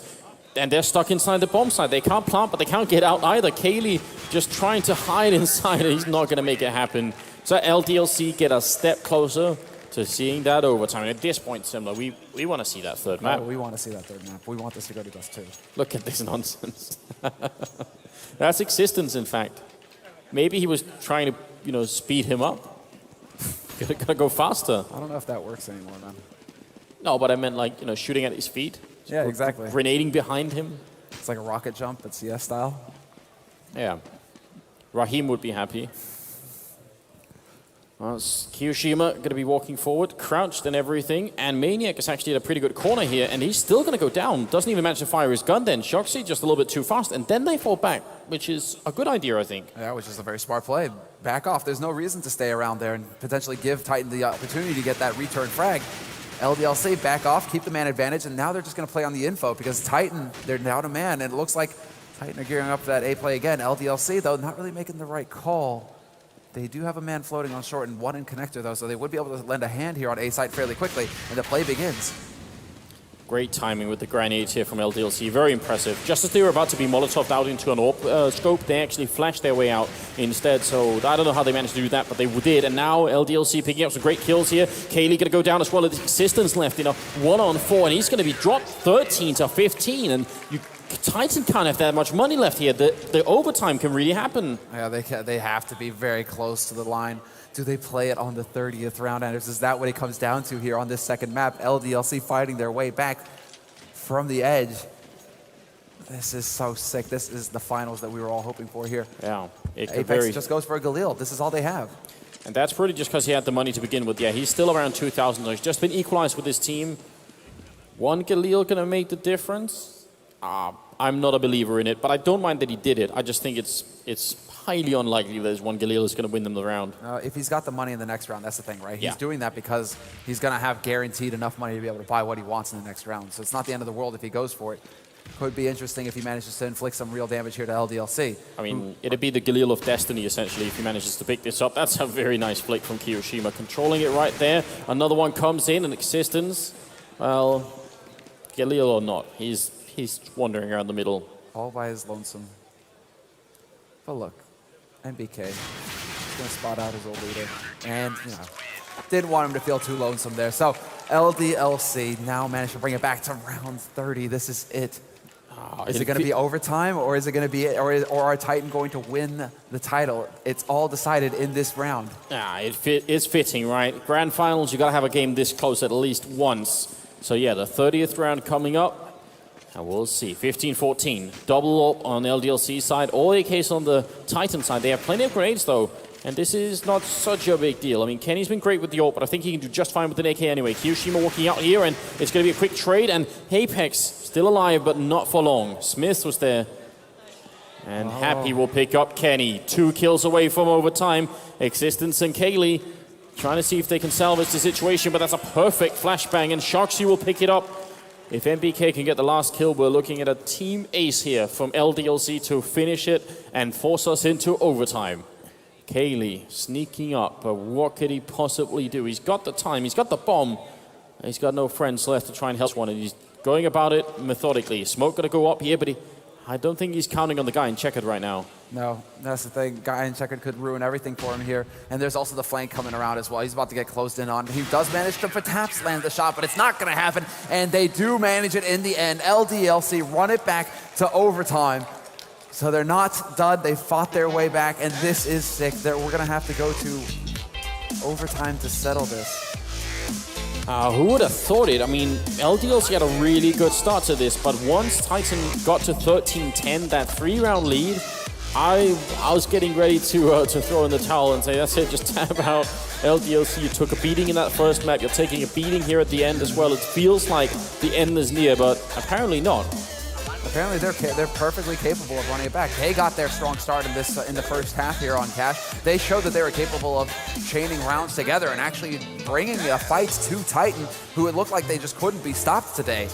and they're stuck inside the bomb site. They can't plant, but they can't get out either. Kaylee just trying to hide inside, and he's not going to make it happen. So LDLC get a step closer to seeing that overtime. And at this point, similar, we want to see that third map. Oh, we want to see that third map. We want this to go to Dust 2. Look at this nonsense. That's existence, in fact. Maybe he was trying to, speed him up. Gotta go faster. I don't know if that works anymore, man. No, but I meant shooting at his feet. Yeah, exactly. Grenading behind him. It's like a rocket jump, but CS style. Yeah. Raheem would be happy. Well, Kiyoshima going to be walking forward, crouched and everything, and Maniac is actually at a pretty good corner here, and he's still going to go down. Doesn't even manage to fire his gun then. Shoxy just a little bit too fast, and then they fall back, which is a good idea, I think. Yeah, which is a very smart play. Back off. There's no reason to stay around there and potentially give Titan the opportunity to get that return frag. LDLC, back off, keep the man advantage, and now they're just going to play on the info because Titan, they're down a man, and it looks like Titan are gearing up for that A play again. LDLC, though, not really making the right call. They do have a man floating on short and one in connector, though, so they would be able to lend a hand here on A side fairly quickly, and the play begins. Great timing with the grenades here from LDLC. Very impressive. Just as they were about to be Molotoved out into an AWP scope, they actually flashed their way out instead. So I don't know how they managed to do that, but they did. And now LDLC picking up some great kills here. Kaylee going to go down as well. The Existence left in a 1-on-4, and he's going to be dropped 13 to 15. And Titan can't have that much money left here. The overtime can really happen. Yeah, they have to be very close to the line. Do they play it on the 30th round, Anders? Is that what it comes down to here on this second map? LDLC fighting their way back from the edge. This is so sick. This is the finals that we were all hoping for here. Yeah. Apex just goes for a Galil. This is all they have. And that's pretty just because he had the money to begin with. Yeah, he's still around 2,000. He's just been equalized with his team. One Galil going to make the difference? I'm not a believer in it, but I don't mind that he did it. I just think it's highly unlikely that one Galil is going to win them the round. If he's got the money in the next round, that's the thing, right? Yeah. He's doing that because he's going to have guaranteed enough money to be able to buy what he wants in the next round. So it's not the end of the world if he goes for it. Could be interesting if he manages to inflict some real damage here to LDLC. I mean, it'd be the Galil of Destiny, essentially, if he manages to pick this up. That's a very nice flick from Kiyoshima, controlling it right there. Another one comes in, an Existence. Well, Galil or not, he's wandering around the middle. All by his lonesome. But look, MBK going to spot out his old leader. And, didn't want him to feel too lonesome there. So LDLC now managed to bring it back to round 30. This is it. Is it going to be overtime, or is it going to be, or are Titan going to win the title? It's all decided in this round. It's fitting, right? Grand finals, you got to have a game this close at least once. So yeah, the 30th round coming up. And we'll see. 15-14. Double up on the LDLC side. All AKs on the Titan side. They have plenty of grenades, though. And this is not such a big deal. I mean, Kenny's been great with the ult, but I think he can do just fine with an AK anyway. Kiyoshima walking out here, and it's going to be a quick trade. And Apex still alive, but not for long. Smith was there. And Happy will pick up Kenny. 2 kills away from overtime. Existence and Kaylee trying to see if they can salvage the situation, but that's a perfect flashbang, and Sharksy will pick it up. If MBK can get the last kill, we're looking at a team ace here from LDLC to finish it and force us into overtime. Kaylee sneaking up, but what could he possibly do? He's got the time, he's got the bomb, and he's got no friends left to try and help one, and he's going about it methodically. Smoke gonna go up here, but I don't think he's counting on the guy in checkered right now. No, that's the thing. Guy in checkered could ruin everything for him here. And there's also the flank coming around as well. He's about to get closed in on. He does manage to perhaps land the shot, but it's not going to happen. And they do manage it in the end. LDLC run it back to overtime. So they're not done. They fought their way back, and this is sick. We're going to have to go to overtime to settle this. Who would have thought it? I mean, LDLC had a really good start to this, but once Titan got to 13-10, that 3-round lead, I was getting ready to throw in the towel and say, that's it, just tap out. LDLC, you took a beating in that first map, you're taking a beating here at the end as well. It feels like the end is near, but apparently not. Apparently they're perfectly capable of running it back. They got their strong start in this in the first half here on Cash. They showed that they were capable of chaining rounds together and actually bringing the fights to Titan, who it looked like they just couldn't be stopped today.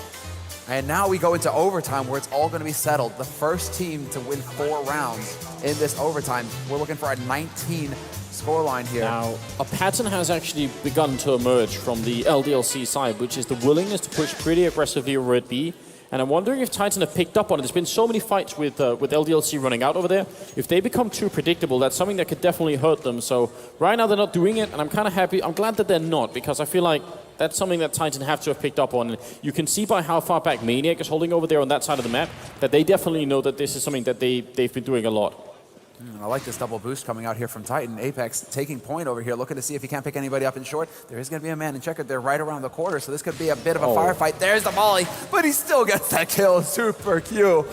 And now we go into overtime where it's all going to be settled. The first team to win 4 rounds in this overtime. We're looking for a 19 scoreline here. Now, a pattern has actually begun to emerge from the LDLC side, which is the willingness to push pretty aggressively over at B. And I'm wondering if Titan have picked up on it. There's been so many fights with LDLC running out over there. If they become too predictable, that's something that could definitely hurt them. So right now they're not doing it, and I'm kind of happy. I'm glad that they're not, because I feel like that's something that Titan have to have picked up on. And you can see by how far back Maniac is holding over there on that side of the map that they definitely know that this is something that they've been doing a lot. I like this double boost coming out here from Titan. Apex taking point over here, looking to see if he can't pick anybody up in short. There is going to be a man in checkered there right around the corner, so this could be a bit of a firefight. There's the molly, but he still gets that kill. Super Q.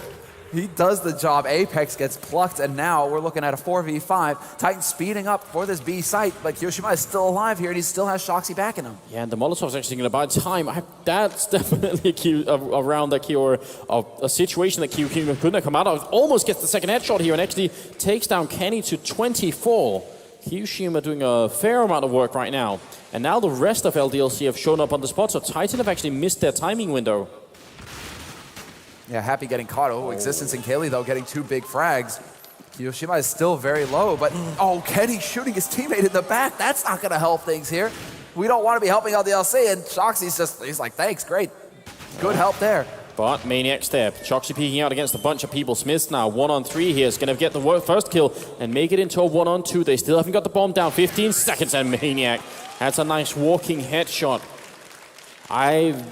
He does the job. Apex gets plucked, and now we're looking at a 4v5. Titan speeding up for this B site, but Kiyoshima is still alive here, and he still has Shoxy backing him. Yeah, and the Molotov's actually going to buy time. That's definitely a round that or a situation that Kiyoshima couldn't have come out of. Almost gets the second headshot here and actually takes down Kenny to 24. Kiyoshima doing a fair amount of work right now. And now the rest of LDLC have shown up on the spot, so Titan have actually missed their timing window. Yeah, Happy getting caught. Oh, Existence and Kaylee, though, getting 2 big frags. Kyoshima is still very low, but Kenny shooting his teammate in the back. That's not going to help things here. We don't want to be helping LDLC, and Shoxy's he's like, thanks, great. Good help there. But Maniac's there. Shoxy peeking out against a bunch of people. Smith now 1-on-3 here is going to get the first kill and make it into a 1-on-2. They still haven't got the bomb down. 15 seconds, and Maniac has a nice walking headshot. I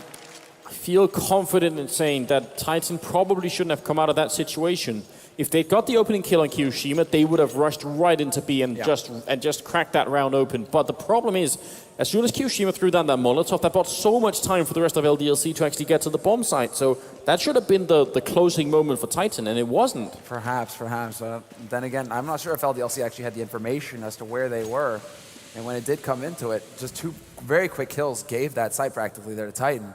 feel confident in saying that Titan probably shouldn't have come out of that situation. If they'd got the opening kill on Kyoshima, they would have rushed right into B and just cracked that round open. But the problem is, as soon as Kyoshima threw down that Molotov, that bought so much time for the rest of LDLC to actually get to the bomb site. So that should have been the closing moment for Titan, and it wasn't. Perhaps. Then again, I'm not sure if LDLC actually had the information as to where they were. And when it did come into it, just 2 very quick kills gave that site practically there to Titan.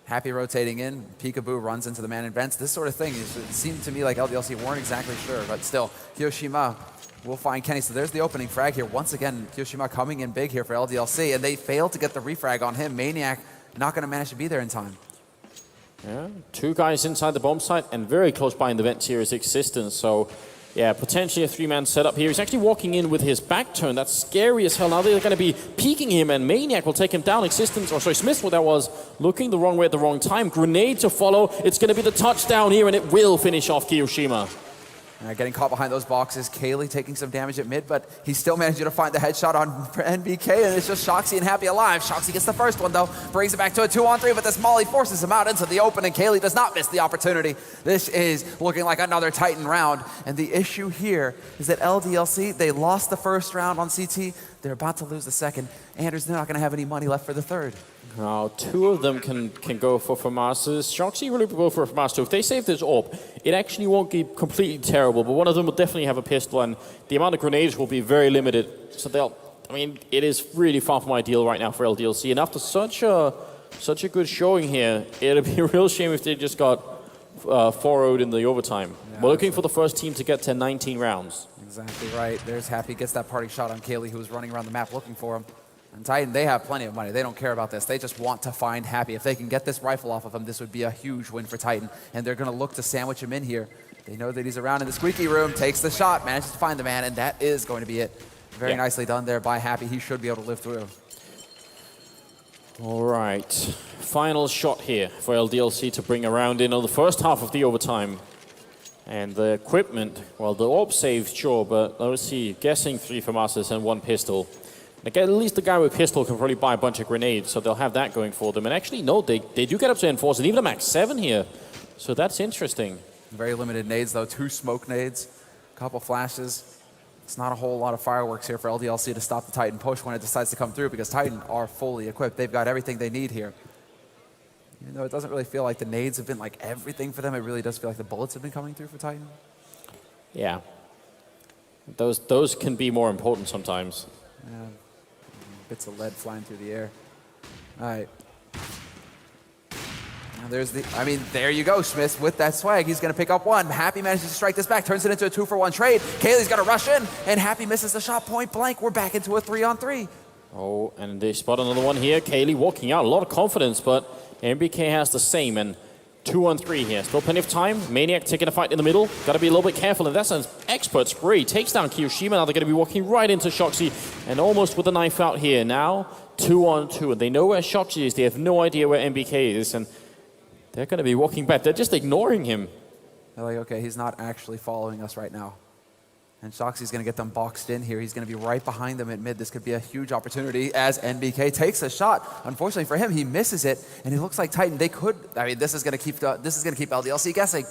Happy rotating in, Peekaboo runs into the man in vents. This sort of thing, it seemed to me like LDLC weren't exactly sure, but still, Kyoshima will find Kenny. So there's the opening frag here. Once again, Kyoshima coming in big here for LDLC, and they failed to get the refrag on him. Maniac not going to manage to be there in time. Yeah, 2 guys inside the bomb site, and very close by in the vent here is Existence. So, yeah, potentially a 3-man setup here. He's actually walking in with his back turned. That's scary as hell. Now they're going to be peeking him, and Maniac will take him down. Smith, what that was, looking the wrong way at the wrong time. Grenade to follow. It's going to be the touchdown here, and it will finish off Kyoshima. Getting caught behind those boxes. Kaylee taking some damage at mid, but he's still managing to find the headshot on NBK, and it's just Shoxy and Happy alive. Shoxy gets the first one, though. Brings it back to a 2-on-3, but this Molly forces him out into the open, and Kaylee does not miss the opportunity. This is looking like another Titan round, and the issue here is that LDLC, they lost the first round on CT. They're about to lose the second. Anders, they're not going to have any money left for the third. Now, 2 of them can go for FAMAS's. Shoxy will go for FAMAS too. If they save this AWP, it actually won't be completely terrible, but one of them will definitely have a pistol, and the amount of grenades will be very limited. So it is really far from ideal right now for LDLC, and after such a good showing here, it'd be a real shame if they just got 4-0'd in the overtime. Yeah, we're looking for the first team to get to 19 rounds. Exactly right. There's Happy, gets that parting shot on Kaylee, who was running around the map looking for him. And Titan, they have plenty of money. They don't care about this. They just want to find Happy. If they can get this rifle off of him, this would be a huge win for Titan. And they're going to look to sandwich him in here. They know that he's around in the squeaky room, takes the shot, manages to find the man, and that is going to be it. Very nicely done there by Happy. He should be able to live through. All right. Final shot here for LDLC to bring around in on the first half of the overtime. And the equipment, well, the AWP saved, sure, but let's see, guessing 3 FAMASs and 1 pistol. Again, at least the guy with pistol can probably buy a bunch of grenades, so they'll have that going for them. And actually, no, they do get up to N4s, and even a max 7 here. So that's interesting. Very limited nades, though. 2 smoke nades, a couple flashes. It's not a whole lot of fireworks here for LDLC to stop the Titan push when it decides to come through, because Titan are fully equipped. They've got everything they need here. Even though it doesn't really feel like the nades have been like everything for them, it really does feel like the bullets have been coming through for Titan. Yeah. Those can be more important sometimes. Yeah. Bits of lead flying through the air. All right. Now there you go, Smith with that swag. He's going to pick up 1. Happy manages to strike this back, turns it into a 2-for-1 trade. Kaylee's going to rush in, and Happy misses the shot point blank. We're back into a 3-on-3. Oh, and they spot another one here. Kaylee walking out, a lot of confidence, but MBK has the same, and 2-on-3 here. Still plenty of time. Maniac taking a fight in the middle. Got to be a little bit careful. And that's an expert spray. Takes down Kyoshima. Now they're going to be walking right into Shoxy, and almost with a knife out here. Now 2-on-2, and they know where Shoxy is. They have no idea where MBK is, and they're going to be walking back. They're just ignoring him. They're like, okay, he's not actually following us right now. And Shoxy's going to get them boxed in here. He's going to be right behind them at mid. This could be a huge opportunity as NBK takes a shot. Unfortunately for him, he misses it, and it looks like Titan, they could, this is going to keep LDLC guessing.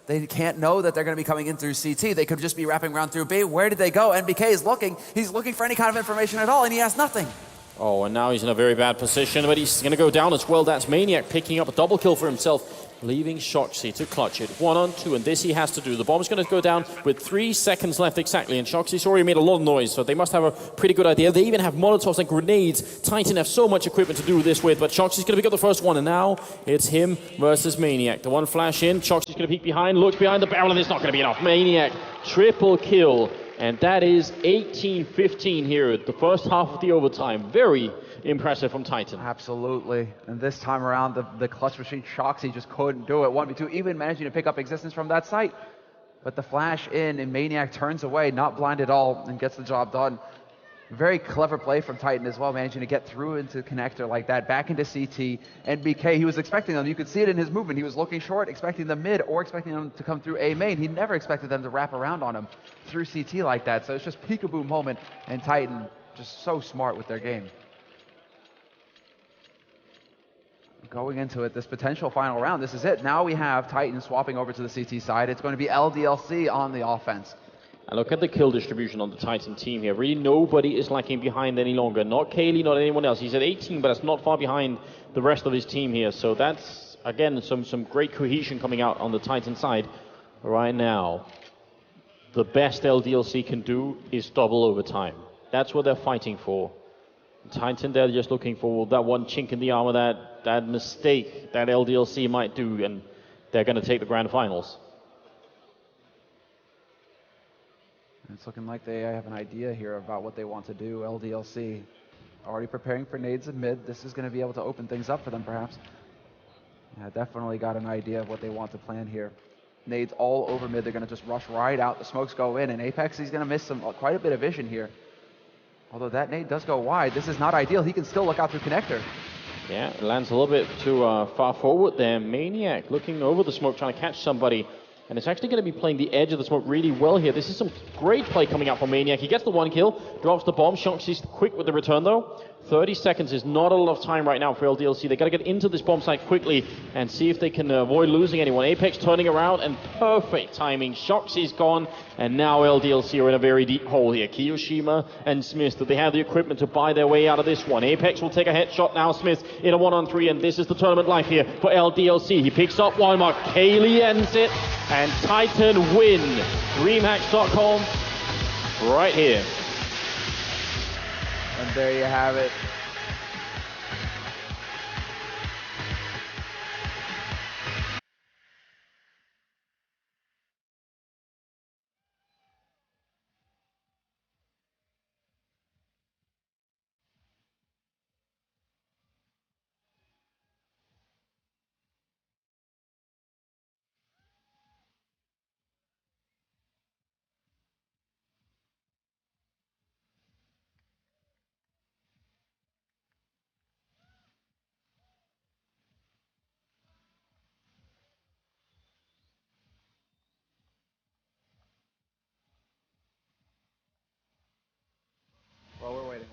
They can't know that they're going to be coming in through CT. They could just be wrapping around through B. Where did they go? NBK is looking. He's looking for any kind of information at all, and he has nothing. Oh, and now he's in a very bad position, but he's going to go down as well. That's Maniac picking up a double kill for himself, leaving Shoxy to clutch it. 1-on-2, and this he has to do. The bomb's going to go down with 3 seconds left exactly, and Shoxy's already made a lot of noise, so they must have a pretty good idea. They even have Molotovs and grenades. Titan have so much equipment to do this with, but Shoxy's going to pick up the first one, and now it's him versus Maniac. The one flash in, Shoxy's going to peek behind, looks behind the barrel, and it's not going to be enough. Maniac, triple kill. And that is 18-15 here at the first half of the overtime. Very impressive from Titan. Absolutely. And this time around, the clutch machine Shoxy just couldn't do it. 1v2, even managing to pick up existence from that site. But the flash in and Maniac turns away, not blind at all, and gets the job done. Very clever play from Titan as well, managing to get through into connector like that, back into CT, and BK, he was expecting them. You could see it in his movement. He was looking short, expecting the mid, or expecting them to come through A main. He never expected them to wrap around on him through CT like that. So it's just peekaboo moment, and Titan just so smart with their game. Going into it, this potential final round, this is it. Now we have Titan swapping over to the CT side. It's going to be LDLC on the offense. And look at the kill distribution on the Titan team here. Really, nobody is lacking behind any longer. Not Kaylee, not anyone else. He's at 18, but that's not far behind the rest of his team here. So that's, again, some great cohesion coming out on the Titan side right now. The best LDLC can do is double overtime. That's what they're fighting for. Titan, they're just looking for that one chink in the armor, that mistake that LDLC might do, and they're going to take the grand finals. It's looking like they have an idea here about what they want to do. LDLC already preparing for nades in mid. This is going to be able to open things up for them, perhaps. Yeah, definitely got an idea of what they want to plan here. Nades all over mid. They're going to just rush right out. The smokes go in, and Apex, he's going to miss quite a bit of vision here. Although that nade does go wide. This is not ideal. He can still look out through connector. Yeah, it lands a little bit too far forward there. Maniac looking over the smoke, trying to catch somebody. And it's actually going to be playing the edge of the smoke really well here. This is some great play coming out from Maniac. He gets the one kill, drops the bomb. Shoxy's quick with the return though. 30 seconds is not a lot of time right now for LDLC. They got to get into this bomb site quickly and see if they can avoid losing anyone. Apex turning around and perfect timing. Shoxy's gone, and now LDLC are in a very deep hole here. Kiyoshima and Smith, that they have the equipment to buy their way out of this one. Apex will take a headshot now. Smith in a 1-on-3, and this is the tournament life here for LDLC. He picks up one mark. Kaylee ends it, and Titan win. DreamHack Stockholm right here. And there you have it. Well, we're waiting.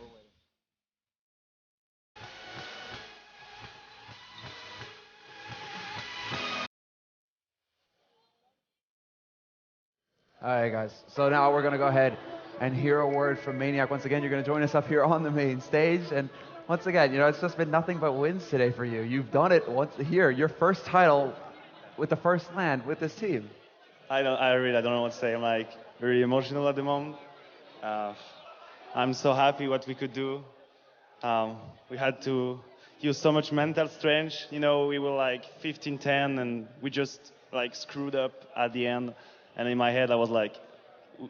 All right, guys. So now we're going to go ahead and hear a word from Maniac. Once again, you're going to join us up here on the main stage. And once again, you know, it's just been nothing but wins today for you. You've done it once here, your first title with the first land with this team. I really don't know what to say. I'm like really emotional at the moment. I'm so happy what we could do. We had to use so much mental strength. You know, we were like 15-10 and we just like screwed up at the end. And in my head, I was like,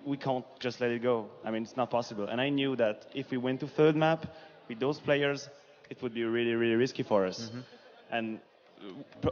we can't just let it go. I mean, it's not possible. And I knew that if we went to third map with those players, it would be really, really risky for us. Mm-hmm. And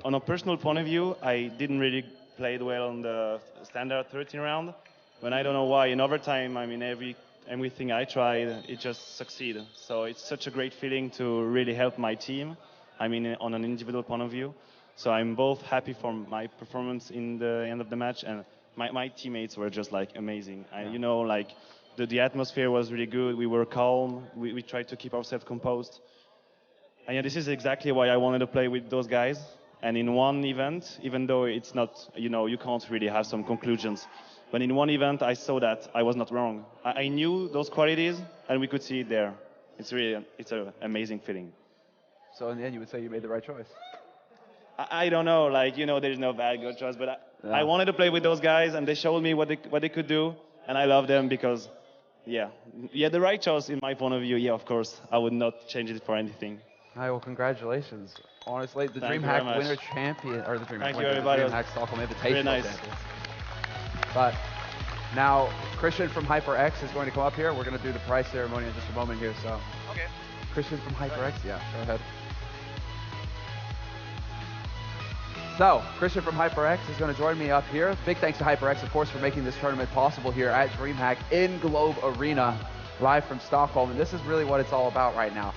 on a personal point of view, I didn't really play well on the standard 13 round. When I don't know why, in overtime, I mean, everything I tried, it just succeeded. So it's such a great feeling to really help my team. I mean, on an individual point of view. So I'm both happy for my performance in the end of the match, and my teammates were just like amazing. Yeah. You know, like the atmosphere was really good. We were calm. We tried to keep ourselves composed. And yeah, this is exactly why I wanted to play with those guys. And in one event, even though it's not, you know, you can't really have some conclusions. But in one event, I saw that I was not wrong. I knew those qualities, and we could see it there. It's an amazing feeling. So in the end, you would say you made the right choice? I don't know, like, you know, there's no bad good choice, but I wanted to play with those guys, and they showed me what they could do, and I love them because, yeah, the right choice in my point of view. Yeah, of course, I would not change it for anything. All right, well, congratulations. Honestly, the DreamHack winner champion, or the DreamHack Stockholm Invitational champion. But Now, Christian from HyperX is going to come up here. We're going to do the prize ceremony in just a moment here. So, Okay. Christian from HyperX, yeah, go ahead. So, Christian from HyperX is going to join me up here. Big thanks to HyperX, of course, for making this tournament possible here at DreamHack in Globe Arena, live from Stockholm. And this is really what it's all about right now.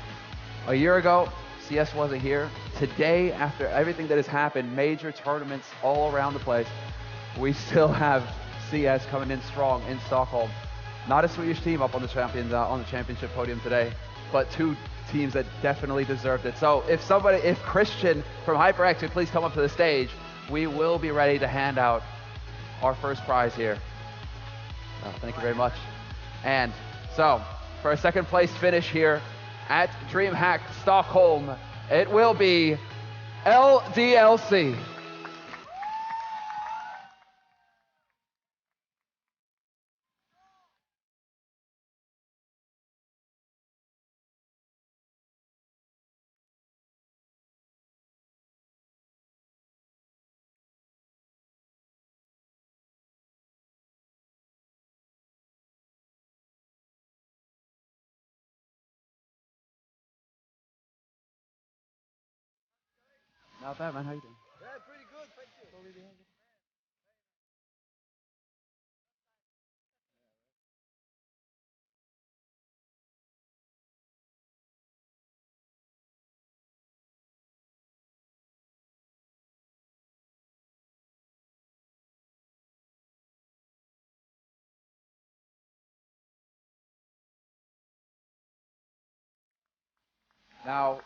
A year ago, CS wasn't here. Today, after everything that has happened, major tournaments all around the place, we still have CS coming in strong in Stockholm. Not a Swedish team up on the championship podium today, but two teams that definitely deserved it. So if Christian from HyperX could please come up to the stage, we will be ready to hand out our first prize here. Thank you very much. And so for a second place finish here at DreamHack Stockholm, it will be LDLC. Not bad, man. How you doing? Yeah, pretty good, thank you. Now,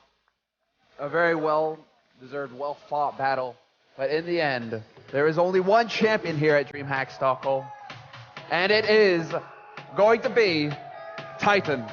a very well-deserved, well-fought battle. But in the end, there is only one champion here at DreamHack Stockholm. And it is going to be Titan.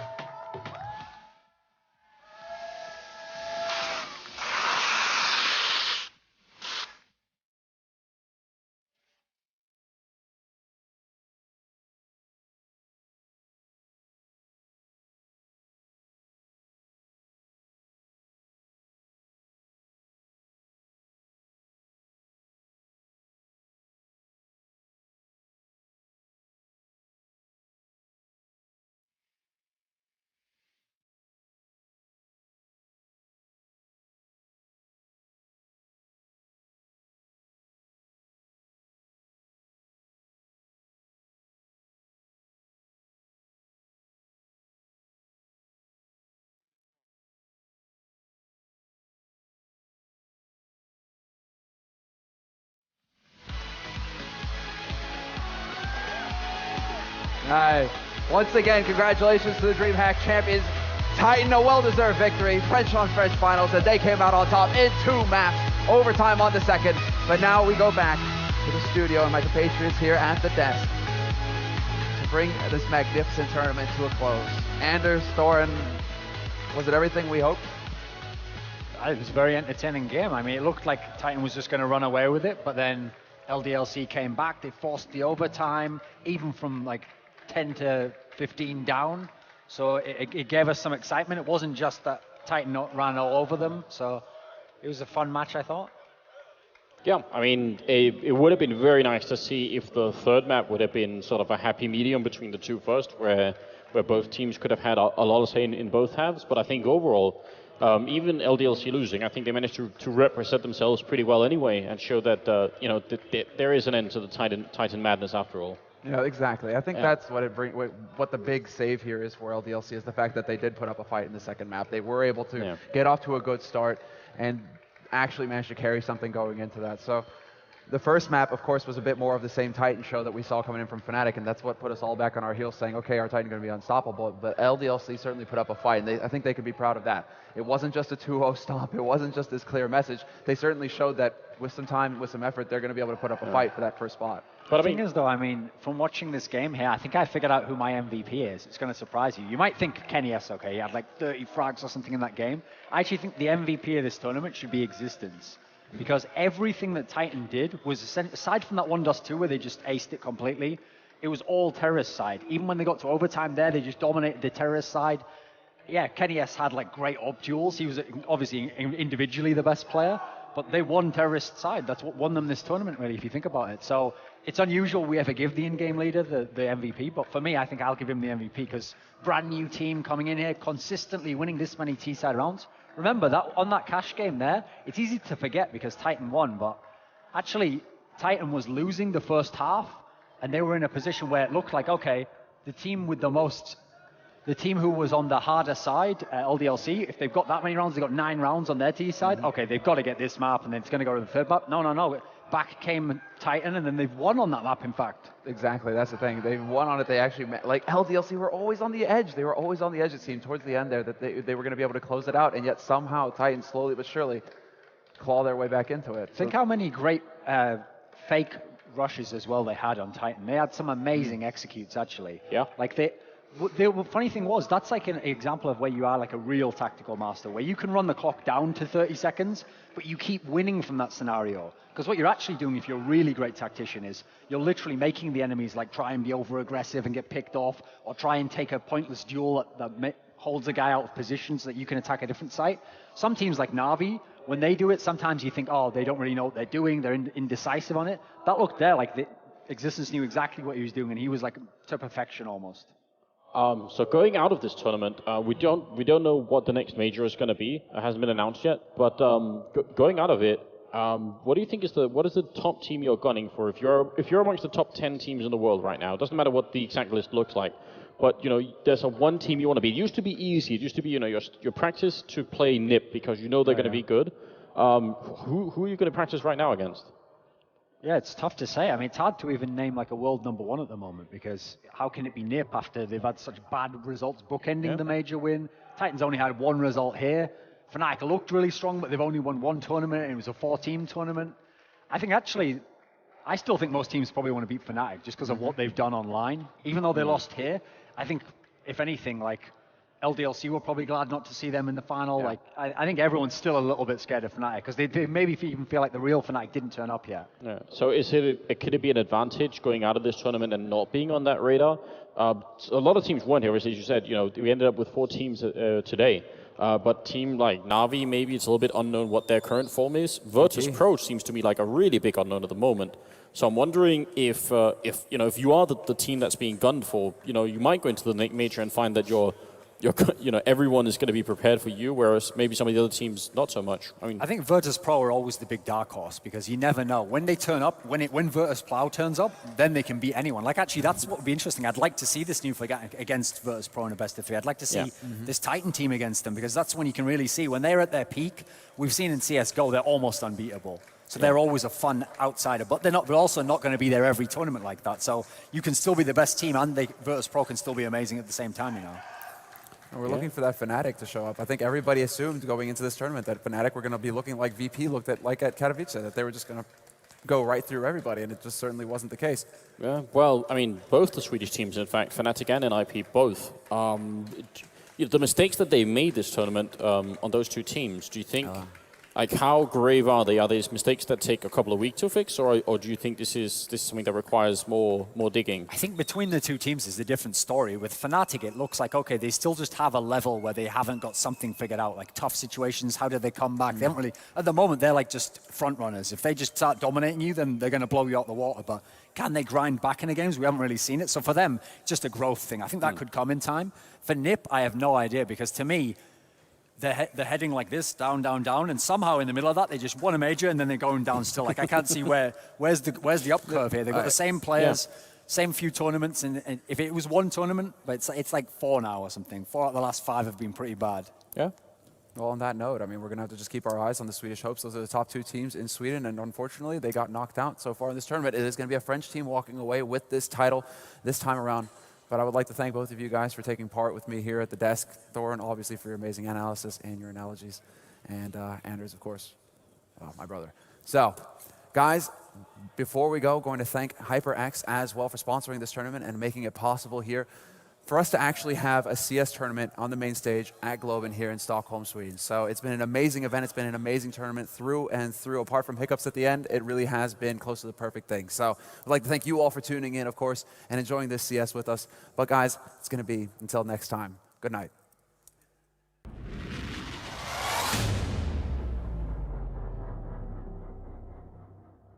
Nice. Once again, congratulations to the DreamHack champions. Titan, a well-deserved victory. French on French finals, and they came out on top in 2 maps. Overtime on the second. But now we go back to the studio, and my compatriots here at the desk to bring this magnificent tournament to a close. Anders, Thorin, was it everything we hoped? It was a very entertaining game. I mean, it looked like Titan was just going to run away with it, but then LDLC came back. They forced the overtime, even from like 10 to 15 down. So it gave us some excitement. It wasn't just that Titan ran all over them. So it was a fun match, I thought. Yeah, I mean, it would have been very nice to see if the third map would have been sort of a happy medium between the two first, where both teams could have had a lot of say in both halves. But I think overall, even LDLC losing, I think they managed to represent themselves pretty well anyway, and show that there is an end to the Titan madness after all. Yeah, exactly. I think that's what the big save here is for LDLC, is the fact that they did put up a fight in the second map. They were able to get off to a good start and actually managed to carry something going into that. So the first map, of course, was a bit more of the same Titan show that we saw coming in from Fnatic, and that's what put us all back on our heels saying, okay, our Titan's going to be unstoppable. But LDLC certainly put up a fight, and I think they could be proud of that. It wasn't just a 2-0 stomp. It wasn't just this clear message. They certainly showed that with some time, with some effort, they're going to be able to put up a fight for that first spot. But the thing is, though, I mean, from watching this game here, I think I figured out who my MVP is. It's going to surprise you. You might think Kenny S, okay, he had like 30 frags or something in that game. I actually think the MVP of this tournament should be Existence. Because everything that Titan did was, aside from that 1-2 where they just aced it completely, it was all terrorist side. Even when they got to overtime there, they just dominated the terrorist side. Yeah, Kenny S had like great op duels. He was obviously individually the best player, but they won terrorist side. That's what won them this tournament, really, if you think about it. So it's unusual we ever give the in-game leader the MVP, but for me, I think I'll give him the MVP because brand new team coming in here, consistently winning this many T-side rounds. Remember, that on that cash game there, it's easy to forget because Titan won, but actually, Titan was losing the first half, and they were in a position where it looked like, okay, the team who was on the harder side, LDLC, if they've got that many rounds, they've got 9 rounds on their T side, okay, they've got to get this map, and then it's going to go to the third map. No. Back came Titan, and then they've won on that map, in fact. Exactly, that's the thing. They won on it. They actually, like LDLC were always on the edge. They were always on the edge, it seemed, towards the end there, that they were going to be able to close it out, and yet somehow Titan slowly but surely claw their way back into it. Think how many great fake rushes as well they had on Titan. They had some amazing executes, actually. Yeah. Like the funny thing was, that's like an example of where you are like a real tactical master, where you can run the clock down to 30 seconds, but you keep winning from that scenario. Because what you're actually doing, if you're a really great tactician, is you're literally making the enemies like try and be over-aggressive and get picked off, or try and take a pointless duel that holds a guy out of position so that you can attack a different site. Some teams like Na'Vi, when they do it, sometimes you think, oh, they don't really know what they're doing, they're indecisive on it. That looked there like the Existence knew exactly what he was doing, and he was like to perfection almost. So going out of this tournament, we don't know what the next major is going to be. It hasn't been announced yet. But going out of it, what do you think is the top team you're gunning for? If you're amongst the top 10 teams in the world right now, it doesn't matter what the exact list looks like. But there's one team you want to be. It used to be easy. It used to be your practice to play NiP because you know they're going to be good. Who are you going to practice right now against? Yeah, it's tough to say. I mean, it's hard to even name like a world #1 at the moment because how can it be NiP after they've had such bad results bookending the major win? Titans only had 1 result here. Fnatic looked really strong, but they've only won 1 tournament, and it was a 4-team tournament. I still think most teams probably want to beat Fnatic just because of what they've done online. Even though they lost here, I think, if anything, like, LDLC were probably glad not to see them in the final. Yeah. Like, I think everyone's still a little bit scared of Fnatic because they maybe even feel like the real Fnatic didn't turn up yet. Yeah. So could it be an advantage going out of this tournament and not being on that radar? A lot of teams weren't here, as you said. We ended up with 4 teams today. But team like Na'Vi, maybe it's a little bit unknown what their current form is. Virtus Pro seems to me like a really big unknown at the moment. So I'm wondering if you are the team that's being gunned for, you might go into the major and find that everyone is going to be prepared for you, whereas maybe some of the other teams not so much. I think Virtus Pro are always the big dark horse because you never know when they turn up. When Virtus Plow turns up, then they can beat anyone. Like actually, that's what would be interesting. I'd like to see this new flag against Virtus Pro in a best of 3. I'd like to see this Titan team against them because that's when you can really see when they're at their peak. We've seen in CS:GO they're almost unbeatable. So they're always a fun outsider, but they're also not going to be there every tournament like that. So you can still be the best team, and Virtus Pro can still be amazing at the same time. And we're looking for that Fnatic to show up. I think everybody assumed going into this tournament that Fnatic were going to be looking like VP looked at like at Katowice, that they were just going to go right through everybody, and it just certainly wasn't the case. Yeah, well, I mean, both the Swedish teams, in fact, Fnatic and NIP, both. The mistakes that they made this tournament on those 2 teams, do you think, how grave are they? Are these mistakes that take a couple of weeks to fix, or do you think this is something that requires more digging? I think between the 2 teams is a different story. With Fnatic, it looks like, okay, they still just have a level where they haven't got something figured out, like tough situations, how do they come back? They haven't really, at the moment, they're like just front runners. If they just start dominating you, then they're going to blow you out the water. But can they grind back in the games? We haven't really seen it. So for them, just a growth thing. I think that could come in time. For NiP, I have no idea, because to me, they're heading like this, down, down, down, and somehow in the middle of that, they just won a major, and then they're going down still. Like, I can't see where's the up curve here. They've got the same players, same few tournaments, and if it was 1 tournament, but it's like 4 now or something. 4 out of the last 5 have been pretty bad. Yeah. Well, on that note, I mean, we're going to have to just keep our eyes on the Swedish Hopes. Those are the top 2 teams in Sweden, and unfortunately, they got knocked out so far in this tournament. It is going to be a French team walking away with this title this time around. But I would like to thank both of you guys for taking part with me here at the desk. Thorin, obviously, for your amazing analysis and your analogies. And Anders, of course, my brother. So, guys, before we go, going to thank HyperX as well for sponsoring this tournament and making it possible here for us to actually have a CS tournament on the main stage at Globen here in Stockholm, Sweden. So it's been an amazing event. It's been an amazing tournament through and through. Apart from hiccups at the end, it really has been close to the perfect thing. So I'd like to thank you all for tuning in, of course, and enjoying this CS with us. But guys, it's going to be until next time. Good night.